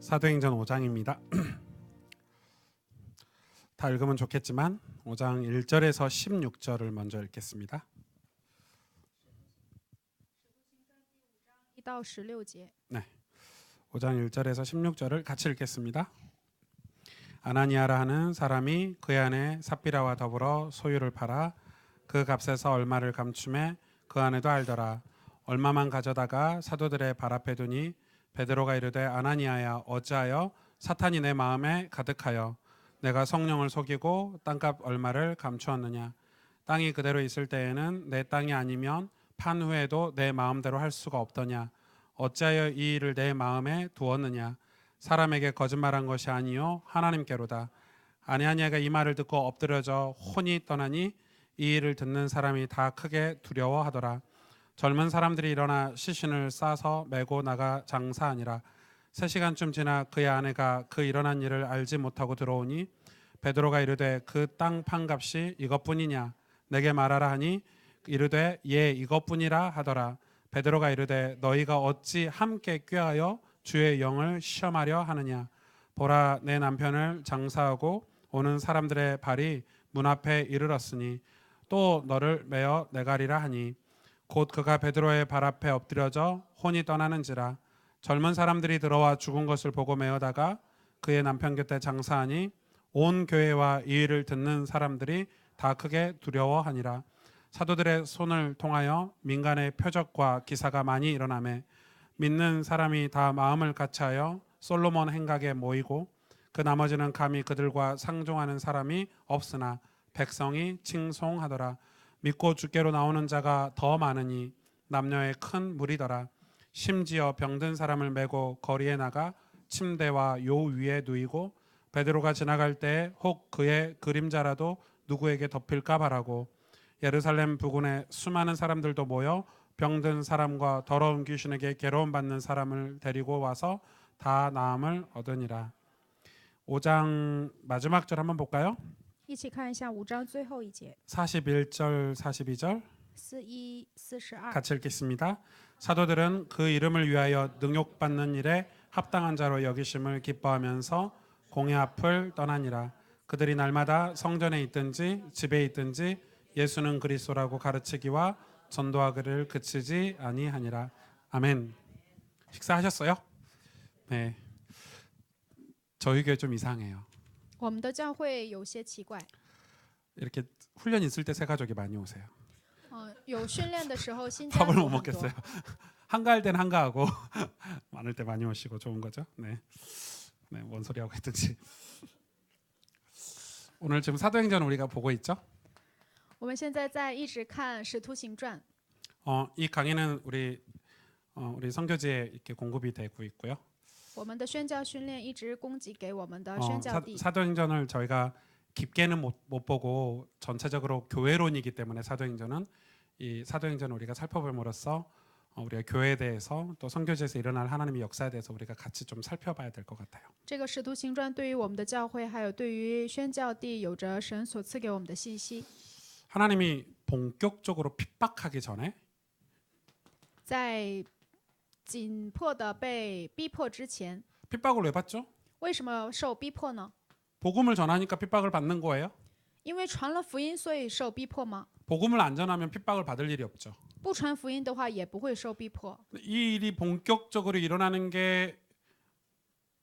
사도행전 5장입니다. 다 읽으면 좋겠지만 5장 1절에서 16절을 먼저 읽겠습니다. 1到16节. 네, 5장 1절에서 16절을 같이 읽겠습니다. 아나니아라 하는 사람이 그의 아내 삽비라와 더불어 소유를 팔아 그 값에서 얼마를 감춤해 그 아내도 알더라. 얼마만 가져다가 사도들의 발 앞에 두니 베드로가 이르되 아나니아야 어찌하여 사탄이 내 마음에 가득하여 내가 성령을 속이고 땅값 얼마를 감추었느냐. 땅이 그대로 있을 때에는 내 땅이 아니면 판 후에도 내 마음대로 할 수가 없더냐. 어찌하여 이 일을 내 마음에 두었느냐. 사람에게 거짓말한 것이 아니요 하나님께로다. 아나니아가 이 말을 듣고 엎드려져 혼이 떠나니 이 일을 듣는 사람이 다 크게 두려워하더라. 젊은 사람들이 일어나 시신을 싸서 메고 나가 장사하니라. 3시간쯤 지나 그의 아내가 그 일어난 일을 알지 못하고 들어오니 베드로가 이르되 그 땅 판값이 이것뿐이냐 내게 말하라 하니 이르되 예 이것뿐이라 하더라. 베드로가 이르되 너희가 어찌 함께 꾀하여 주의 영을 시험하려 하느냐. 보라 내 남편을 장사하고 오는 사람들의 발이 문 앞에 이르렀으니 또 너를 메어 내가리라 하니 곧 그가 베드로의 발 앞에 엎드려져 혼이 떠나는지라. 젊은 사람들이 들어와 죽은 것을 보고 메어다가 그의 남편 곁에 장사하니 온 교회와 이 일을 듣는 사람들이 다 크게 두려워하니라. 사도들의 손을 통하여 민간의 표적과 기사가 많이 일어나매 믿는 사람이 다 마음을 같이하여 솔로몬 행각에 모이고 그 나머지는 감히 그들과 상종하는 사람이 없으나 백성이 칭송하더라. 믿고 주께로 나오는 자가 더 많으니 남녀의 큰 무리더라. 심지어 병든 사람을 메고 거리에 나가 침대와 요 위에 누이고 베드로가 지나갈 때 혹 그의 그림자라도 누구에게 덮일까 바라고 예루살렘 부근에 수많은 사람들도 모여 병든 사람과 더러운 귀신에게 괴로움 받는 사람을 데리고 와서 다 나음을 얻으니라. 5장 마지막 절 한번 볼까요? 一起看一下5章最后一节 41절 42절 41、42. 같이 읽겠습니다. 사도들은 그 이름을 위하여 능욕받는 일에 합당한 자로 여기심을 기뻐하면서 공회 앞을 떠나니라. 그들이 날마다 성전에 있든지 집에 있든지 예수는 그리스도라고 가르치기와 전도하기를 그치지 아니하니라. 아멘. 식사하셨어요? 네. 저희 교회 좀 이상해요. 我们的教会有些奇怪， 이렇게 훈련 있을 때 새가족이 많이 오세요. 有训练的时候新家 밥을 族 못 很多 먹겠어요. 한가할 땐 한가하고 많을 때 많이 오시고 좋은 거죠. 네, 네, 뭔 소리 하고 있든지. 오늘 지금 사도행전 우리가 보고 있죠. 我们现在在一直看《使徒行传》， 이 강의는 우리 선교지에 이렇게 공급이 되고 있고요. 我们的宣教训练一直供给给我们的宣教地。 사도행전을 저희가 깊게는 못 보고 전체적으로 교회론이기 때문에 사도행전은 이 사도행전을 우리가 살펴봄으로써 우리가 교회에 대해서 또 선교지에서 일어날 하나님의 역사에 대해서 우리가 같이 좀 살펴봐야 될 것 같아요. 这个《使徒行传》对于我们的教会，还有对于宣教地，有着神所赐给我们的信息。 하나님이 본격적으로 핍박하기 전에 在紧迫的被逼迫之前， 핍박을 왜 받죠? 为什么受逼迫呢？ 복음을 전하니까 핍박을 받는 거예요. 因为传了福音，所以受逼迫吗？ 복음을 안 전하면 핍박을 받을 일이 없죠. 不传福音的话，也不会受逼迫。 이 일이 본격적으로 일어나는 게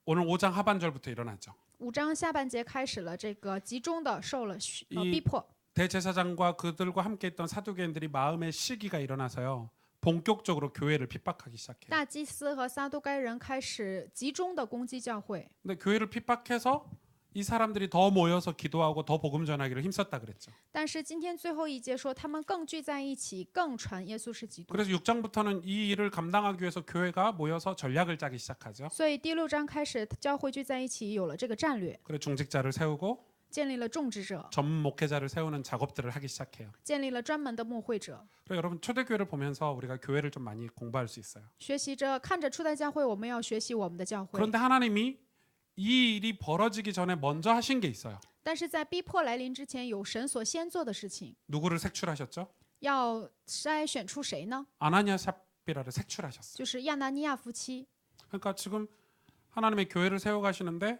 오늘 5장 하반절부터 일어나죠. 5章下半节开始了这个集中的受了이 逼迫。 대제사장과 그들과 함께 있던 사두개인들이 마음의 시기가 일어나서요. 본격적으로 교회를 핍박하기 시작해요. 大祭司和撒都该人开始集中的攻击教会， 근데 교회를 핍박해서 이 사람들이 더 모여서 기도하고 더 복음 전하기를 힘썼다 그랬죠. 但是今天最后一节说，他们更聚在一起，更传耶稣是基督。 그래서 6장부터는 이 일을 감당하기 위해서 교회가 모여서 전략을 짜기 시작하죠. 所以第6章开始，教会聚在一起，有了这个战略， 그래 중직자를 세우고 建立了种植者， 전문 목회자를 세우는 작업들을 하기 시작해요. 建立了专门的牧会者。 그래 여러분 초대교회를 보면서 우리가 교회를 좀 많이 공부할 수 있어요. 学习着看着初代教会，我们要学习我们的教会。 그런데 하나님이 이 일이 벌어지기 전에 먼저 하신 게 있어요. 但是在逼迫来临之前，有神所先做的事情， 누구를 색출하셨죠? 要筛选出谁呢？ 아나니아 삽비라를 색출하셨어요. 就是亚拿尼亚夫妻。 그러니까 지금 하나님의 교회를 세워가시는데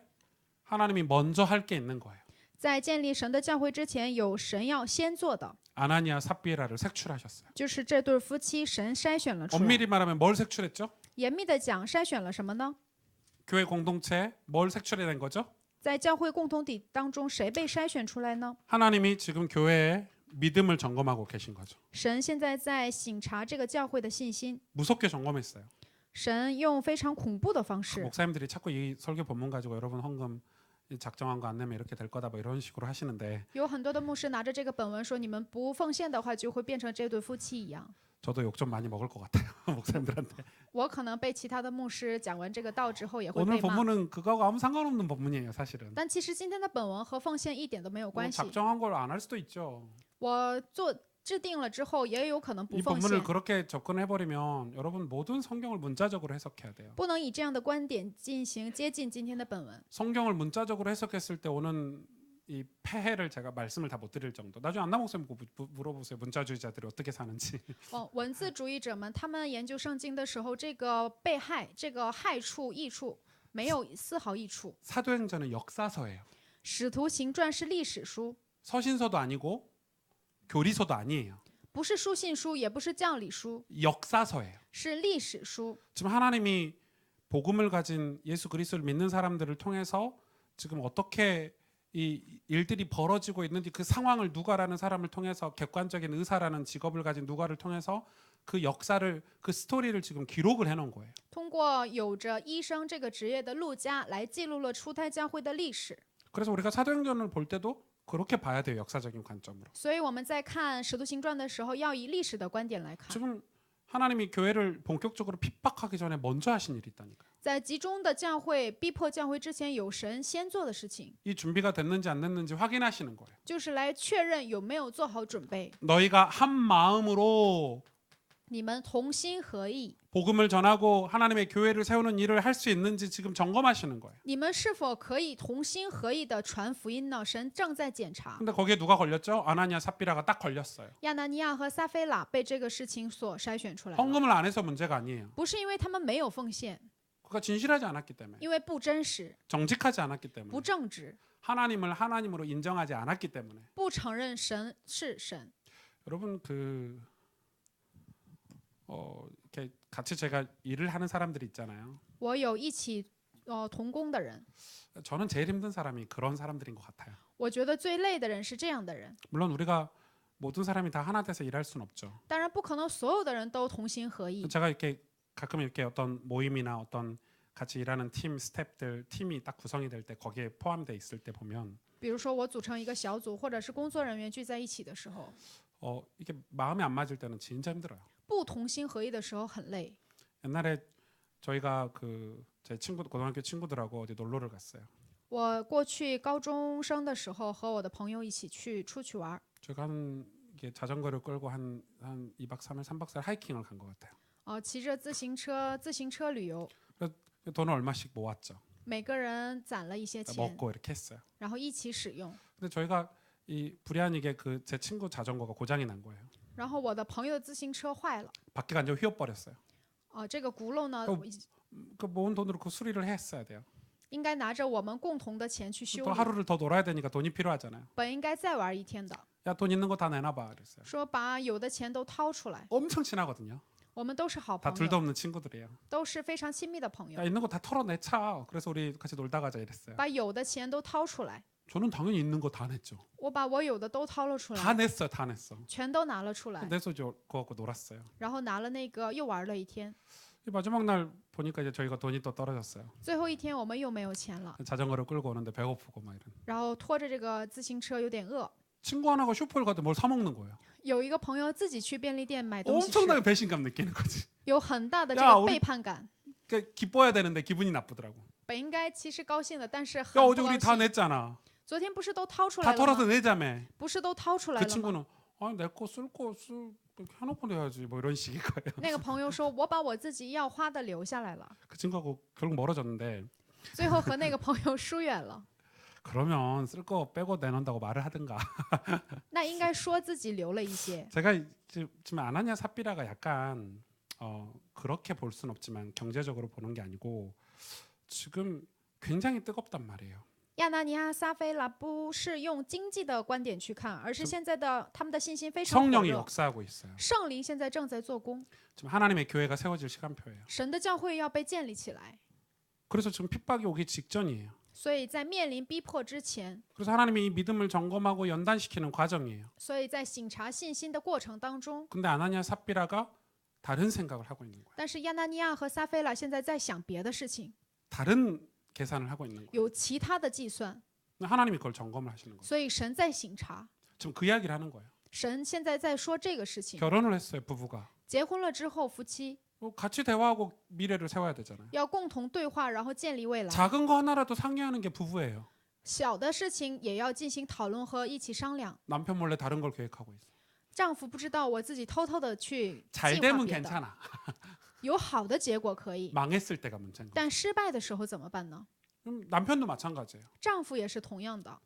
하나님이 먼저 할 게 있는 거예요. 在建立神的教会之前，有神要先做的， 아나니아 삽비라를 색출하셨어요. 就是这对夫妻神筛选了出来。 엄밀히 말하면 뭘 색출했죠? 严密的讲，筛选了什么呢？ 교회 공동체에 뭘 색출해낸 거죠? 在教会共同体当中，谁被筛选出来呢？ 하나님이 지금 교회의 믿음을 점검하고 계신 거죠. 神现在在省察这个教会的信心， 무섭게 점검했어요. 神用非常恐怖的方 그 式。 목사님들이 자꾸 이 설교 본문 가지고 여러분 헌금 작정한 거 안 내면 이렇게 될 거다 뭐 이런 식으로 하시는데 有很多的牧师拿着这个本文说，你们不奉献的话，就会变成这对夫妻一样。 저도 욕 좀 많이 먹을 것 같아요. 목사님들한테. 我可能被其他的牧师讲完这个道之后也会 오늘 被骂。 본문은 그거하고 아무 상관없는 본문이에요, 사실은. 但其实今天的本文和奉献一点都没有 뭐 关系。 작정한 걸 안 할 수도 있죠. 我制定了之后，也有可能不 이 奉 본문을 献。 그렇게 접근해 버리면 여러분 모든 성경을 문자적으로 해석해야 돼요. 不能以这样的观点进行接近今天的本文。 성경을 문자적으로 해석했을 때 오는 이 폐해를 제가 말씀을 다 못 드릴 정도. 나중에 안나 목사님 물어보세요. 문자주의자들이 어떻게 사는지. 文字主义者们他们研究圣经的时候，这个被害、这个害处、益处没有丝毫益处。 사도행전은 역사서예요. 使徒行传是历史书， 서신서도 아니고 교리서도 아니에요. 不是书信书，也不是教理书， 역사서예요. 是历史书。 지금 하나님이 복음을 가진 예수 그리스도를 믿는 사람들을 통해서 지금 어떻게 이 일들이 벌어지고 있는지 그 상황을 누가라는 사람을 통해서 객관적인 의사라는 직업을 가진 누가를 통해서 그 역사를 그 스토리를 지금 기록을 해놓은 거예요. 通过有着医生这个职业的路加来记录了初胎教会的历史。 그래서 우리가 사도행전을 볼 때도 그렇게 봐야 돼요. 역사적인 관점으로. 所以我们在看使徒行传的时候，要以历史的观点来看。 지금 하나님이 교회를 본격적으로 핍박하기 전에 먼저 하신 일이 있다니까요. 在集中的教会逼迫教会之前，有神先做的事情， 이 준비가 됐는지 안 됐는지 확인하시는 거예요. 就是来确认有没有做好准备。 너희가 한 마음으로 你们同心合意， 복음을 전하고 하나님의 교회를 세우는 일을 할 수 있는지 지금 점검하시는 거예요. 你们是否可以同心合意的传福音呢？神正在检查。 근데 거기에 누가 걸렸죠? 아나니아 삽비라가 딱 걸렸어요. 亚拿尼亚和撒菲拉被这个事情所筛选出来了， 헌금을 안 해서 문제가 아니에요. 不是因为他们没有奉献， 그가 진실하지 않았기 때문에, 因为不真实、 정직하지 않았기 때문에, 不正直， 하나님을 하나님으로 인정하지 않았기 때문에. 不承认神是神。 여러분 이렇게 같이 제가 일을 하는 사람들이 있잖아요. 我有一起同工的人， 저는 제일 힘든 사람이 그런 사람들인 것 같아요. 我觉得最累的人是这样的人。 물론 우리가 모든 사람이 다 하나 돼서 일할 수는 없죠. 当然，不可能所有的人都同心合意。 제가 이렇게 가끔 이렇게 어떤 모임이나 어떤 같이 일하는 팀 스태프들 팀이 딱 구성이 될 때 거기에 포함돼 있을 때 보면 比如说，我组成一个小组，或者是工作人员聚在一起的时候， 이게 마음이 안 맞을 때는 진짜 힘들어요. 不同心合意的时候很累。 옛날에 저희가 제 친구 고등학교 친구들하고 어디 놀러를 갔어요. 我过去高中生的时候，和我的朋友一起出去玩， 제가 이게 자전거를 끌고 한 2박 3일 3박 4일 하이킹을 간 것 같아요. 骑着自行车旅游， 돈을 얼마씩 모았죠. 每个人攒了一些钱， 먹고 이렇게 했어요. 然后一起使用。 근데 저희가 이 불의 아니게 제 친구 자전거가 고장이 난 거예요. 然后我的朋友的自行车坏了， 바퀴가 완전 휘어버렸어요. 这个轱辘呢， 그 모은 돈으로 그 수리를 했어야 돼요. 应该拿着我们共同的钱去修 또 理， 하루를 더 놀아야 되니까 돈이 필요하잖아요. 本应该再玩一天的， 야, 돈 있는 거 다 내놔봐 그랬어요. 说把有的钱都掏出来。 엄청 친하거든요. 我们都是好 다 朋 둘도 友， 없는 친구들이에요. 都是非常亲密的朋 야, 友， 있는 거 다 털어내차. 그래서 우리 같이 놀다 가자 이랬어요. 把有的钱都掏出来。 저는 당연히 있는 거 다 냈죠. 我把我有的都掏了出 다 来， 냈어요, 다 냈어. 全都拿了出来， 내서 그거 갖고 놀았어요. 然后拿了那个又玩了一天。 마지막 날 보니까 이제 저희가 돈이 또 떨어졌어요. 最后一天我们又没有钱了， 자전거를 끌고 오는데 배고프고 막 이런. 然后拖着这个自行车有点饿。 친구 하나가 슈퍼를 가도 뭘 사 먹는 거예요. 有一个朋友自己去便利店买东西吃， 엄청나게 배신감 느끼는 거지. 有很大的这 야 个 우리 背叛感。 그러니까 기뻐야 되는데 기분이 나쁘더라고. 本应该其实高兴的，但是 야 很不 어제 高 우리 다 兴。 냈잖아. 昨天不是都掏出 다 来了 털어서 吗？ 내자며. 不是都掏出来 그 了吗？ 친구는 아니 내 거 쓸 거 해놓고 내야지 뭐 이런 식인 거예요. 那个朋友说：“我把我自己要花的留下来了。 그 친구하고 결국 멀어졌는데 最后和那个朋友疏远了。 그러면 쓸 거 빼고 내놓는다고 말을 하든가. 那应该说自己留了一些。 제가 지금 아나니아 삽비라가 약간 그렇게 볼 수는 없지만 경제적으로 보는 게 아니고 지금 굉장히 뜨겁단 말이에요. 亚拿尼亚、撒非拉不是用经济的观点去看，而是现在的他们的信心非常火 성령이 热。 역사하고 있어요. 圣灵现在正在做工， 지금 하나님의 교회가 세워질 시간표예요. 神的教会要被建立起来。 그래서 지금 핍박이 오기 직전이에요. 所以在面临逼迫之前， 그래서 하나님이 이 믿음을 점검하고 연단시키는 과정이에요. 所以在省察信心的过程当中， 근데 아나니아 삽비라가 다른 생각을 하고 있는 거예요. 但是亚拿尼亚和撒非拉现在在想别的事情， 다른 계산을 하고 있는 거예요. 有其他的计算， 하나님이 그걸 점검을 하시는 거예요. 所以神在省察。 지금 그 이야기를 하는 거예요. 神现在在说这个事情。 결혼을 했어요, 부부가. 结婚了之后，夫妻 같이 대화하고 미래를 세워야 되잖아요. 要共同对话，然后建立未来。 작은 거 하나라도 상의하는 게 부부예요. 小的事情也要进行讨论和一起商量。 남편 몰래 다른 걸 계획하고 있어. 丈夫不知道，我自己偷偷的去计 잘 划 되면 别的， 괜찮아. 有好的结果可以， 망했을 때가 문제인 거예요. 但失败的时候怎么办呢？ 남편도 마찬가지예요. 丈夫也是同样的，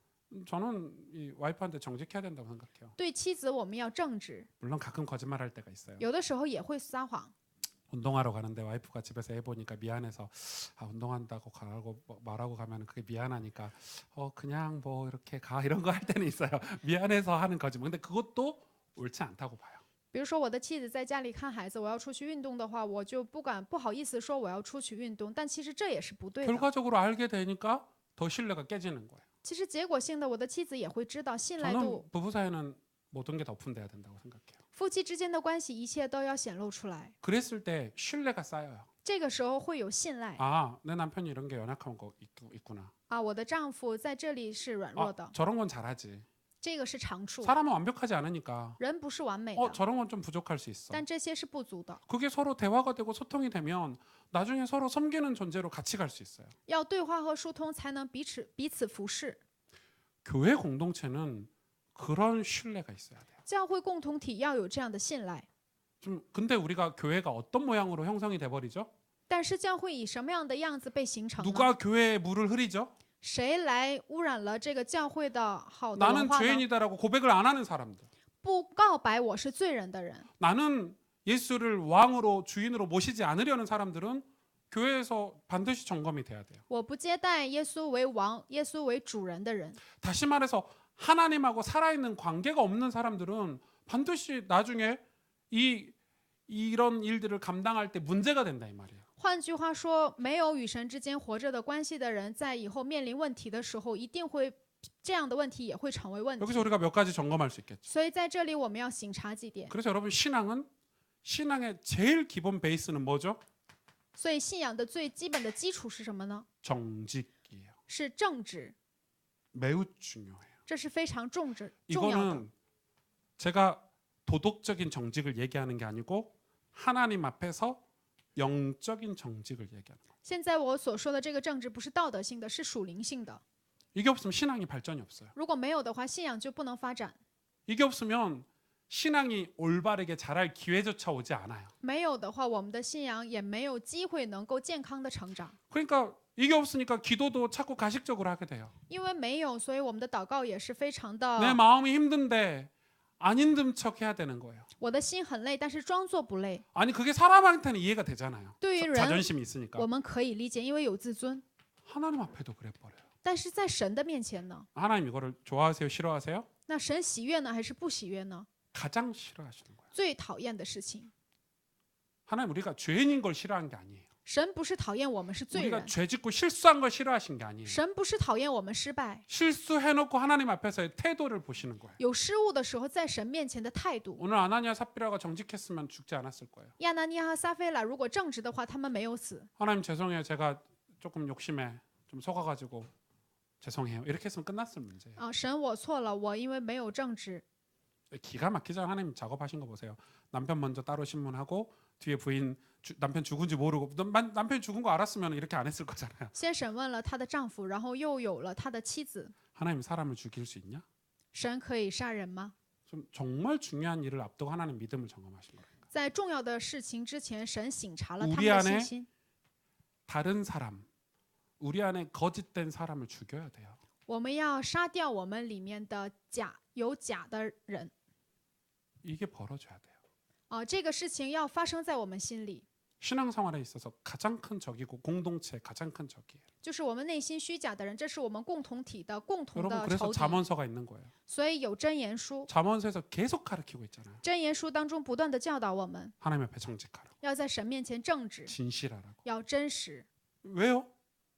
저는 이 와이프한테 정직해야 된다고 생각해요. 对妻子我们要正直， 물론 가끔 거짓말할 때가 있어요. 有的时候也会撒谎。 운동하러 가는데 와이프가 집에서 해보니까 미안해서 운동한다고 가라고 말하고 가면 그게 미안하니까 그냥 뭐 이렇게 가 이런 거 할 때는 있어요. 미안해서 하는 거지만 근데 그것도 옳지 않다고 봐요. 比如说我的妻子在家里看孩子，我要出去运动的话，我就不好意思说我要出去运动，但其实这也是不对的。 결과적으로 알게 되니까 더 신뢰가 깨지는 거예요. 其实结果性的，我的妻子也会知道，信赖度 저는 부부 사이는 모든 게 다 오픈돼야 된다고 생각해요. 夫妻之间的关系，一切都要显露出来。 그랬을 때 신뢰가 쌓여요. 这个时候会有信赖 내 남편이 이런 게 연약한 거 있구나. 啊，我的丈夫在这里是软弱的， 저런 건 잘하지. 这个是长处。 사람은 완벽하지 않으니까 人不是完美的， 저런 건 좀 부족할 수 있어. 但这些是不足的。 그게 서로 대화가 되고 소통이 되면 나중에 서로 섬기는 존재로 같이 갈 수 있어요. 要对话和疏通，才能彼此服侍。 교회 공동체는 그런 신뢰가 있어야 돼요. 教会共同体要有这样的信赖。 근데 우리가 교회가 어떤 모양으로 형성이 돼 버리죠? 但是教会以什么样的样子被形成呢？ 누가 교회에 물을 흐리죠? 谁来污染了这个教会的好的 나는 文化呢？ 죄인이다라고 고백을 안 하는 사람들. 不告白我是罪人的人， 나는 예수를 왕으로 주인으로 모시지 않으려는 사람들은 교회에서 반드시 점검이 돼야 돼요. 我不接待耶稣为王、耶稣为主人的人。 다시 말해서 하나님하고 살아있는 관계가 없는 사람들은 반드시 나중에 이런 일들을 감당할 때 문제가 된다 이 말이에요. 换句话说，没有与神之间活着的关系的人，在以后面临问题的时候，一定会这样的问题也会成为问题。 여기서 우리가 몇 가지 점검할 수 있겠죠. 所以在这里我们要省察几点。 그래서 여러분 신앙의 제일 기본 베이스는 뭐죠? 所以信仰的最基本的基础是什么呢？ 정직이에요. 是正直， 매우 중요해요. 这是非常重要的。 이거는 제가 도덕적인 정직을 얘기하는 게 아니고 하나님 앞에서 영적인 정직을 얘기하는 거예요. 现在我所说的这个正直不是道德性的，是属灵性的。 이게 없으면 신앙이 발전이 없어요. 如果没有的话，信仰就不能发展； 이게 없으면 신앙이 올바르게 자랄 기회조차 오지 않아요. 没有的话，我们的信仰也没有机会能够健康的成长。 그러니까 이게 없으니까 기도도 자꾸 가식적으로 하게 돼요. 因为没有，所以我们的祷告也是非常的。 내 마음이 힘든데 안 힘든 척 해야 되는 거예요. 我的心很累，但是装作不累。 아니 그게 사람한테는 이해가 되잖아요. 对于人， 자존심이 있으니까. 我们可以理解，因为有自尊。 하나님 앞에도 그래 버려요. 但是在神的面前呢？ 하나님 이거를 좋아하세요, 싫어하세요? 那神喜悦呢，还是不喜悦呢？ 가장 싫어하시는 거예요. 最讨厌的事情， 하나님 우리가 죄인인 걸 싫어한 게 아니에요. 神不是讨厌我们是罪 우리가 人， 죄 짓고 실수한 걸 싫어하신 게 아니에요. 神不是讨厌我们失败， 실수해놓고 하나님 앞에서의 태도를 보시는 거예요. 有失误的时候，在神面前的态度。 오늘 아나니아 삽비라가 정직했으면 죽지 않았을 거예요. 亚拿尼亚和撒非拉如果正直的话，他们没有死。 하나님 죄송해요. 제가 조금 욕심에 좀 속아가지고 죄송해요. 이렇게 했으면 끝났을 문제예요. 啊，神我错了，我因为没有正直。 기가 막히죠. 하나님 작업하신 거 보세요. 남편 먼저 따로 신문하고 뒤에 부인 남편 죽은지 모르고 남편이 죽은 거 알았으면 이렇게 안 했을 거잖아요. 先审问了她的丈夫，然后又有了她的妻子。 하나님 사람을 죽일 수 있냐? 神可以杀人吗？ 좀 정말 중요한 일을 앞두고 하나님 믿음을 점검하신 거라니까. 在重要的事情之前，神省察了他 우리 们的 안에 信心。 다른 사람, 우리 안에 거짓된 사람을 죽여야 돼요. 我们要杀掉我们里面的有假的人。 이게 벌어져야 돼요. 这个事情要发生在我们心里。 신앙생활에 있어서 가장 큰 적이고 공동체의 가장 큰 적이에요. 就是我们内心虚假的人，这是我们共同体的共同 여러분 的 그래서 仇敌。 잠언서가 있는 거예요. 所以有箴言书， 잠언서에서 계속 가르치고 있잖아요. 箴言书当中不断的教导我们， 하나님 앞에 정직하라. 要在神面前正直， 진실하라고. 要真实。 왜요?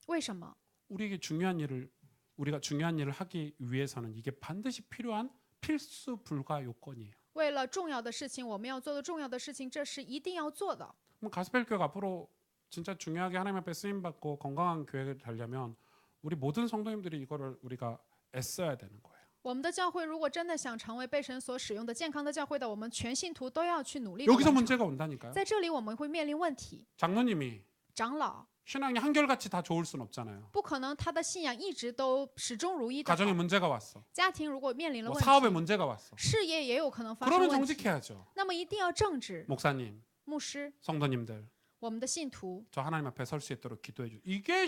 为什么？ 우리가 중요한 일을 하기 위해서는 이게 반드시 필요한 필수 불가 요건이에요. 为了重要的事情，我们要做的重要的事情，这是一定要做的。 그럼 가스펠 교회가 앞으로 진짜 중요하게 하나님 앞에 쓰임 받고 건강한 교회가 되려면 우리 모든 성도님들이 이거를 우리가 애써야 되는 거예요. 我们的教会如果真的想成为被神所使用的健康的教会的，我们全信徒都要去努力地 여기서 完成。 문제가 온다니까요. 在这里我们会面临问题， 장로님이 长老 신앙이 한결같이 다 좋을 순 없잖아요. 不可能他的信仰一直都始终如一的好。 가정에 문제가 왔어. 家庭如果面临了 뭐 问 사업에 题， 문제가 왔어. 事业也有可能发生 그러면 问题， 정직해야죠. 那么一定要正直。 목사님, 牧师， 성도님들, 我们的信徒， 저 하나님 앞에 설 수 있도록 기도해 주. 이게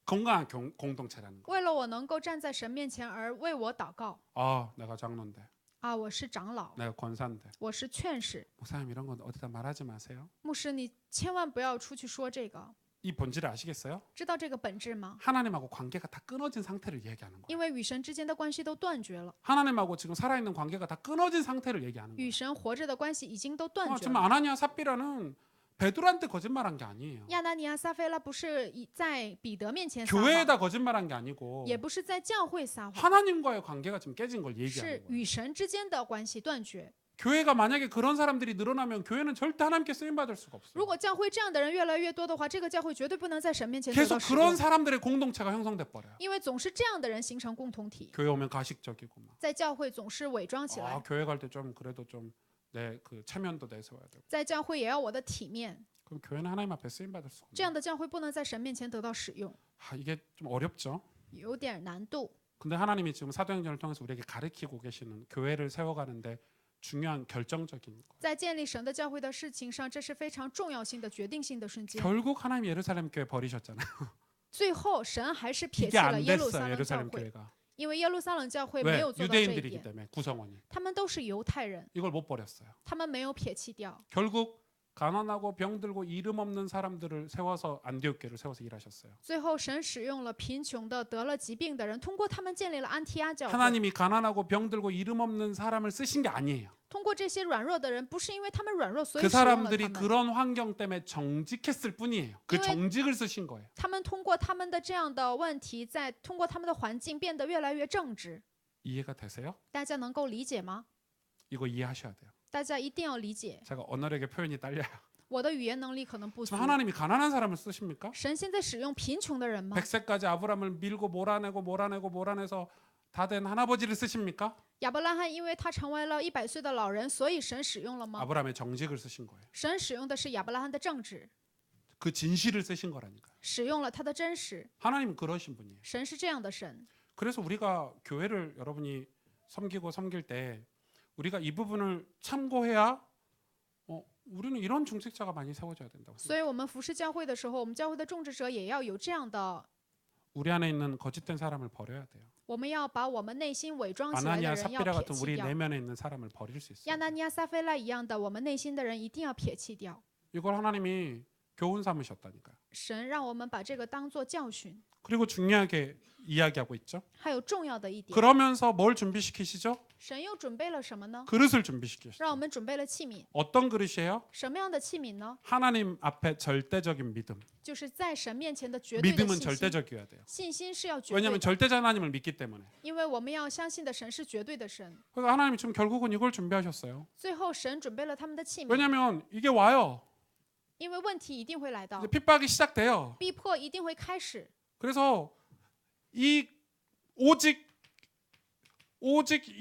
건강한 공동체라는 거. 为了我能够站在神面前而为我祷告 아, 내가 장로인데, 啊！我是长老， 내가 권사인데. 我是劝使， 목사님 이런 건 어디다 말하지 마세요. 牧师，你千万不要出去说这个， 이 본질을 아시겠어요? 知道这个本质吗？ 하나님하고 관계가 다 끊어진 상태를 얘기하는 거예요. 因为与神之间的关系都断绝了， 하나님하고 지금 살아있는 관계가 다 끊어진 상태를 얘기하는 거예요. 与神活着的关系已经都断绝 지금 了。 아나니아 삽비라는 베드로한테 거짓말한 게 아니에요. 亚拿尼亚、撒菲拉不是在彼得面前撒谎， 교회에다 거짓말한 게 아니고 也不是在教会撒谎， 하나님과의 관계가 지금 깨진 걸 是 얘기하는 거예요. 与神之间的关系断绝。 교회가 만약에 그런 사람들이 늘어나면 교회는 절대 하나님께 쓰임 받을 수가 如 없어요. 果教会这样的人越来越多的话，这个教会绝对不能在神面前得 계속 到使 그런 用， 사람들의 공동체가 형성돼 버려요. 因为总是这样的人形成共同体， 교회 오면 가식적이고 막. 在教会总是伪装起 아, 来， 교회 갈 때 좀 그래도 좀 내 그 체면도 내세워야 되고. 在教会也要我的体面， 그럼 교회는 하나님 앞에 쓰임 받을 수가 这 없어요. 样的教会不能在神面前得到使用， 아, 이게 좀 어렵죠. 有点难度。 근데 하나님이 지금 사도행전을 통해서 우리에게 가르치고 계시는 교회를 세워가는데 중요한 결정적인 거. 在建立神的教会的事情上，这是非常重要性的、决定性的瞬间。 결국 하나님이 예루살렘 교회 버리셨잖아요. 最后，神还是撇 이게 弃了 안 耶路撒 됐어요. 冷教 예루살렘 会， 교회가. 因为耶路撒冷教会没 왜? 有做到这一 유대인들이기 点， 때문에 구성원이. 他们都是犹太人， 이걸 못 버렸어요. 他们没有撇弃掉。 결국 가난하고 병들고 이름 없는 사람들을 세워서 안디옥 교회를 세워서 일하셨어요. 最后，神使用了贫穷的、得了疾病的人，通过他们建立了安提阿教会。 하나님이 가난하고 병들고 이름 없는 사람을 쓰신 게 아니에요. 通过这些软弱的人，不是因为他们软弱，所以 그 使用了 사람들이 他们。 그런 환경 때문에 정직했을 뿐이에요. 그 이왜- 정직을 쓰신 거예요. 他们通过他们的这样的问题，在通过他们的环境变得越来越正直。 이해가 되세요? 大家能够理解吗？ 이거 이해하셔야 돼요. 大家一定要理解。 제가 언어력의 표현이 딸려요. 我的语言能力可能不足 지금 。 하나님이 가난한 사람을 쓰십니까? 神现在使用贫穷的人吗？ 100세까지 아브라함을 밀고 몰아내서 다 된 할아버지를 쓰십니까? 亚伯拉罕因为他成为了100岁的老人，所以神使用了吗？ 아브라함의 정직을 쓰신 거예요. 神使用的是亚伯拉罕的正直， 그 진실을 쓰신 거라니까요. 使用了他的真实。 하나님은 그러신 분이에요. 神是这样的神， 그래서 우리가 교회를 여러분이 섬길 때 우리가 이 부분을 참고해야 우리는 이런 중직자가 많이 세워져야 된다고 所 생각해요. 以我们服侍教会的时候，我们教会的种植者也要有这样的， 우리 안에 있는 거짓된 사람을 버려야 돼요. 我们要把我们内心伪装起来的 아나니아 人要 삽비라 撇 같은 弃 우리 掉。 내면에 있는 사람을 버릴 수 있어요. 亚拿尼亚、撒菲拉一样的，我们内心的人一定要撇弃掉。 이걸 하나님이 교훈 삼으셨다니까요. 神让我们把这个当做教训。 그리고 중요하게 이야기하고 있죠. 还有重要的一点， 그러면서 뭘 준비시키시죠? 神又准备了什么呢？ 그릇을 준비시키시죠. 让我们准备了器皿。 어떤 그릇이에요? 什么样的器皿呢？ 하나님 앞에 절대적인 믿음. 就是在神面前的绝对的 믿음은 信心。 절대적이어야 돼요. 信心是要绝对 왜냐하면 的， 절대자 하나님을 믿기 때문에. 因为我们要相信的神是绝对的神。 그러니까 하나님이 지금 결국은 이걸 준비하셨어요. 最后，神准备了他们的器皿， 왜냐하면 이게 와요. 因为问题一定会来到 이제 ， 핍박이 시작돼요. 逼迫一定会开始。 그래서 이 오직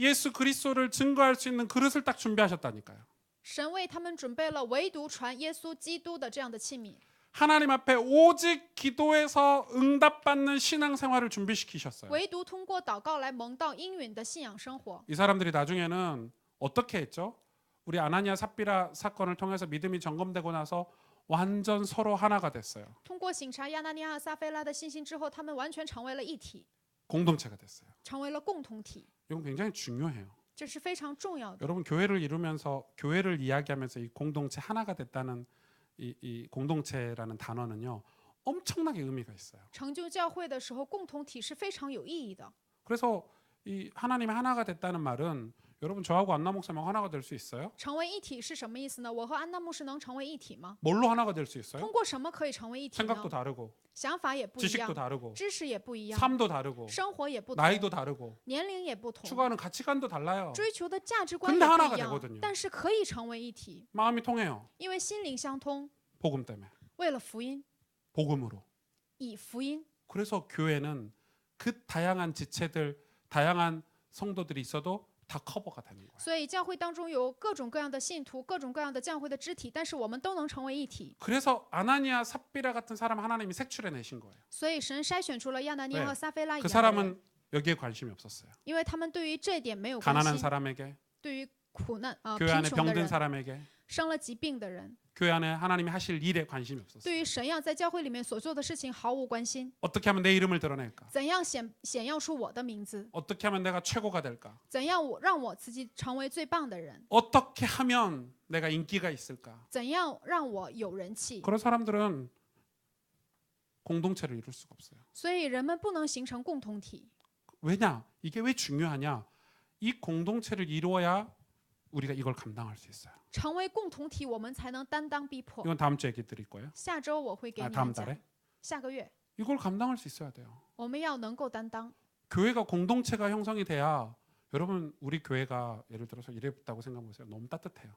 예수 그리스도를 증거할 수 있는 그릇을 딱 준비하셨다니까요. 神为他们准备了唯独传耶稣基督的这样的器皿， 하나님 앞에 오직 기도해서 응답받는 신앙생활을 준비시키셨어요. 唯独通过祷告来蒙到应允的信仰生活。 이 사람들이 나중에는 어떻게 했죠? 우리 아나니아 삽비라 사건을 통해서 믿음이 점검되고 나서 완전 서로 하나가 됐어요. 通过省察亚拿尼亚、撒菲拉的信心之后，他们完全成为了一体， 공동체가 됐어요. 成为了共同体， 이건 굉장히 중요해요. 这是非常重要的。 여러분 교회를 이루면서 교회를 이야기하면서 이 공동체 하나가 됐다는 이 공동체라는 단어는요 엄청나게 의미가 있어요. 成就教会的时候，共同体是非常有意义的。 그래서 이 하나님이 하나가 됐다는 말은 여러분 저하고 안나 목사님 하나가 될 수 있어요? 成为一体是什么意思呢？我和安娜牧师能成为一体吗？ 뭘로 하나가 될 수 있어요? 通过什么可以成为一体 생각도 呢？ 다르고 想法也不一 지식도 样， 다르고 知识也不一样， 삶도 다르고 生活也不同， 나이도 다르고 年龄也不同， 추구하는 가치관도 달라요. 追求的价值观 근데 也不 하나가 一样 되거든요 ，但是可以成为一体， 마음이 통해요. 因为心灵相通， 복음 때문에. 为了福音， 복음으로. 以福音。 그래서 교회는 그 다양한 지체들, 다양한 성도들이 있어도 다 커버가 되는 거예요. 所以教会当中有各种各样的信徒，各种各样的教会的肢体，但是我们都能成为一体。 그래서 아나니아 삽비라 같은 사람 하나님이 색출해 내신 거예요. 所以神筛选出了亚拿尼亚 네 和撒非拉一 그 样的人， 사람은 여기에 관심이 없었어요. 因为他们对于这一点没有关 가난한 心。 사람에게, 对于苦难贫 교회 안에 穷的 병든 人， 사람에게, 生了疾病的人， 교회 안에 하나님이 하실 일에 관심이 없었어요. 对于神要在教会里面所做的事情毫无关心。 어떻게 하면 내 이름을 드러낼까? 怎样显耀出我的名字？ 어떻게 하면 내가 최고가 될까? 怎样让我自己成为最棒的人？ 어떻게 하면 내가 인기가 있을까? 怎样让我有人气？ 그런 사람들은 공동체를 이룰 수가 없어요. 所以人们不能形成共同体。 왜냐? 이게 왜 중요하냐? 이 공동체를 이루어야 우리가 이걸 감당할 수 있어요. 成为共同体，我们才能担当逼迫。 이건 다음 주에 얘기 드릴 거예요. 下周我会给 아, 你 다음 们讲， 달에. 下个月 이걸 감당할 수 있어야 돼요. 我们要能够担当。 교회가 공동체가 형성이 돼야 여러분 우리 교회가 예를 들어서 이랬다고 생각해 보세요. 너무 따뜻해요.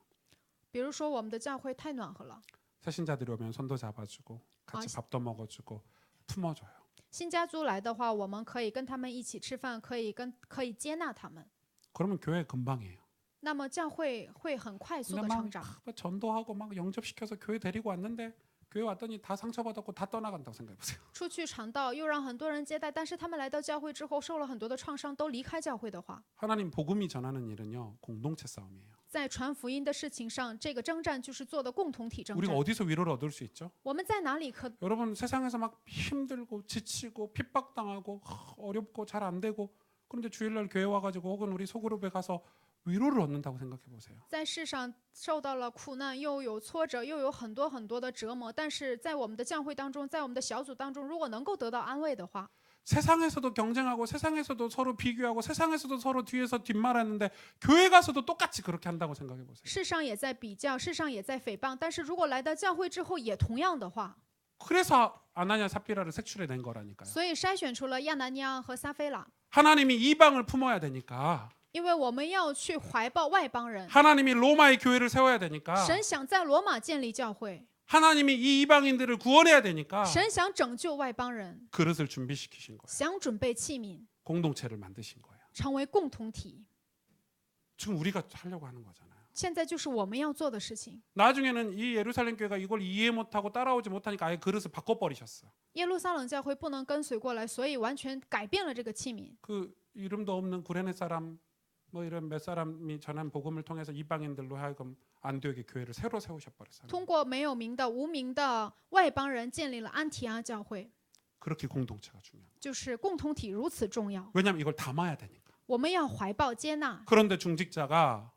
比如说我们的教会太暖和了， 새신자들이 오면 손도 잡아주고 같이 아, 밥도 먹어주고 품어줘요. 新家族来的话，我们可以跟他们一起吃饭，可以接纳他们。 그러면 교회 금방이에요. 那么教会会很快速 근데 的 막 成长。 전도하고 막 영접시켜서 교회 데리고 왔는데 교회 왔더니 다 상처받았고 다 떠나간다고 생각해 보세요. 出去传道，又让很多人接待，但是他们来到教会之后，受了很多的创伤，都离开教会的话， 하나님 복음이 전하는 일은요 공동체 싸움이에요. 在传福音的事情上，这个征战就是做的共同体征 우리가 战。 어디서 위로를 얻을 수 있죠? 我们在哪里可 여러분 세상에서 막 힘들고 지치고 핍박당하고 어렵고 잘 안 되고 그런데 주일날 교회 와가지고 혹은 우리 소그룹에 가서 위로를 얻는다고 생각해 보세요. 在世上受到了苦难，又有挫折，又有很多很多的折磨，但是在我们的教会当中，在我们的小组当中，如果能够得到安慰的话， 세상에서도 경쟁하고 세상에서도 서로 비교하고 세상에서도 서로 뒤에서 뒷말하는데 교회 가서도 똑같이 그렇게 한다고 생각해 보세요. 世上也在比较，世上也在诽谤，但是如果来到教会之后也同样的话， 그래서 아나니아 삽비라를 색출해 낸 거라니까요. 所以筛选出了亚拿尼亚和撒非拉， 하나님이 이방을 품어야 되니까 因为我们要去怀抱外邦人。 하나님이 로마의 교회를 세워야 되니까 神想在罗马建立教会， 하나님이 이 이방인들을 구원해야 되니까 神想拯救外邦人， 그릇을 준비시키신 거예요. 想准备器皿， 공동체를 만드신 거예요. 成为共同体。 지금 우리가 하려고 하는 거잖아요. 现在就是我们要做的事情。 나중에는 이 예루살렘 교회가 이걸 이해 못하고 따라오지 못하니까 아예 그릇을 바꿔버리셨어요. 耶路撒冷教会不能跟随过来，所以完全改变了这个器皿。 그 이름도 없는 구레네 사람 뭐 이런 몇 사람이 전한 복음을 통해서 이방인들로 하여금 안디옥의 교회를 새로 세우셔버렸어요. 通过没有名的无名的外邦人建立了安提阿教会， 그렇게 공동체가 중요해요. 就是共同体如此重要。 왜냐하면 이걸 담아야 되니까. 我们要怀抱接纳， 그런데 중직자가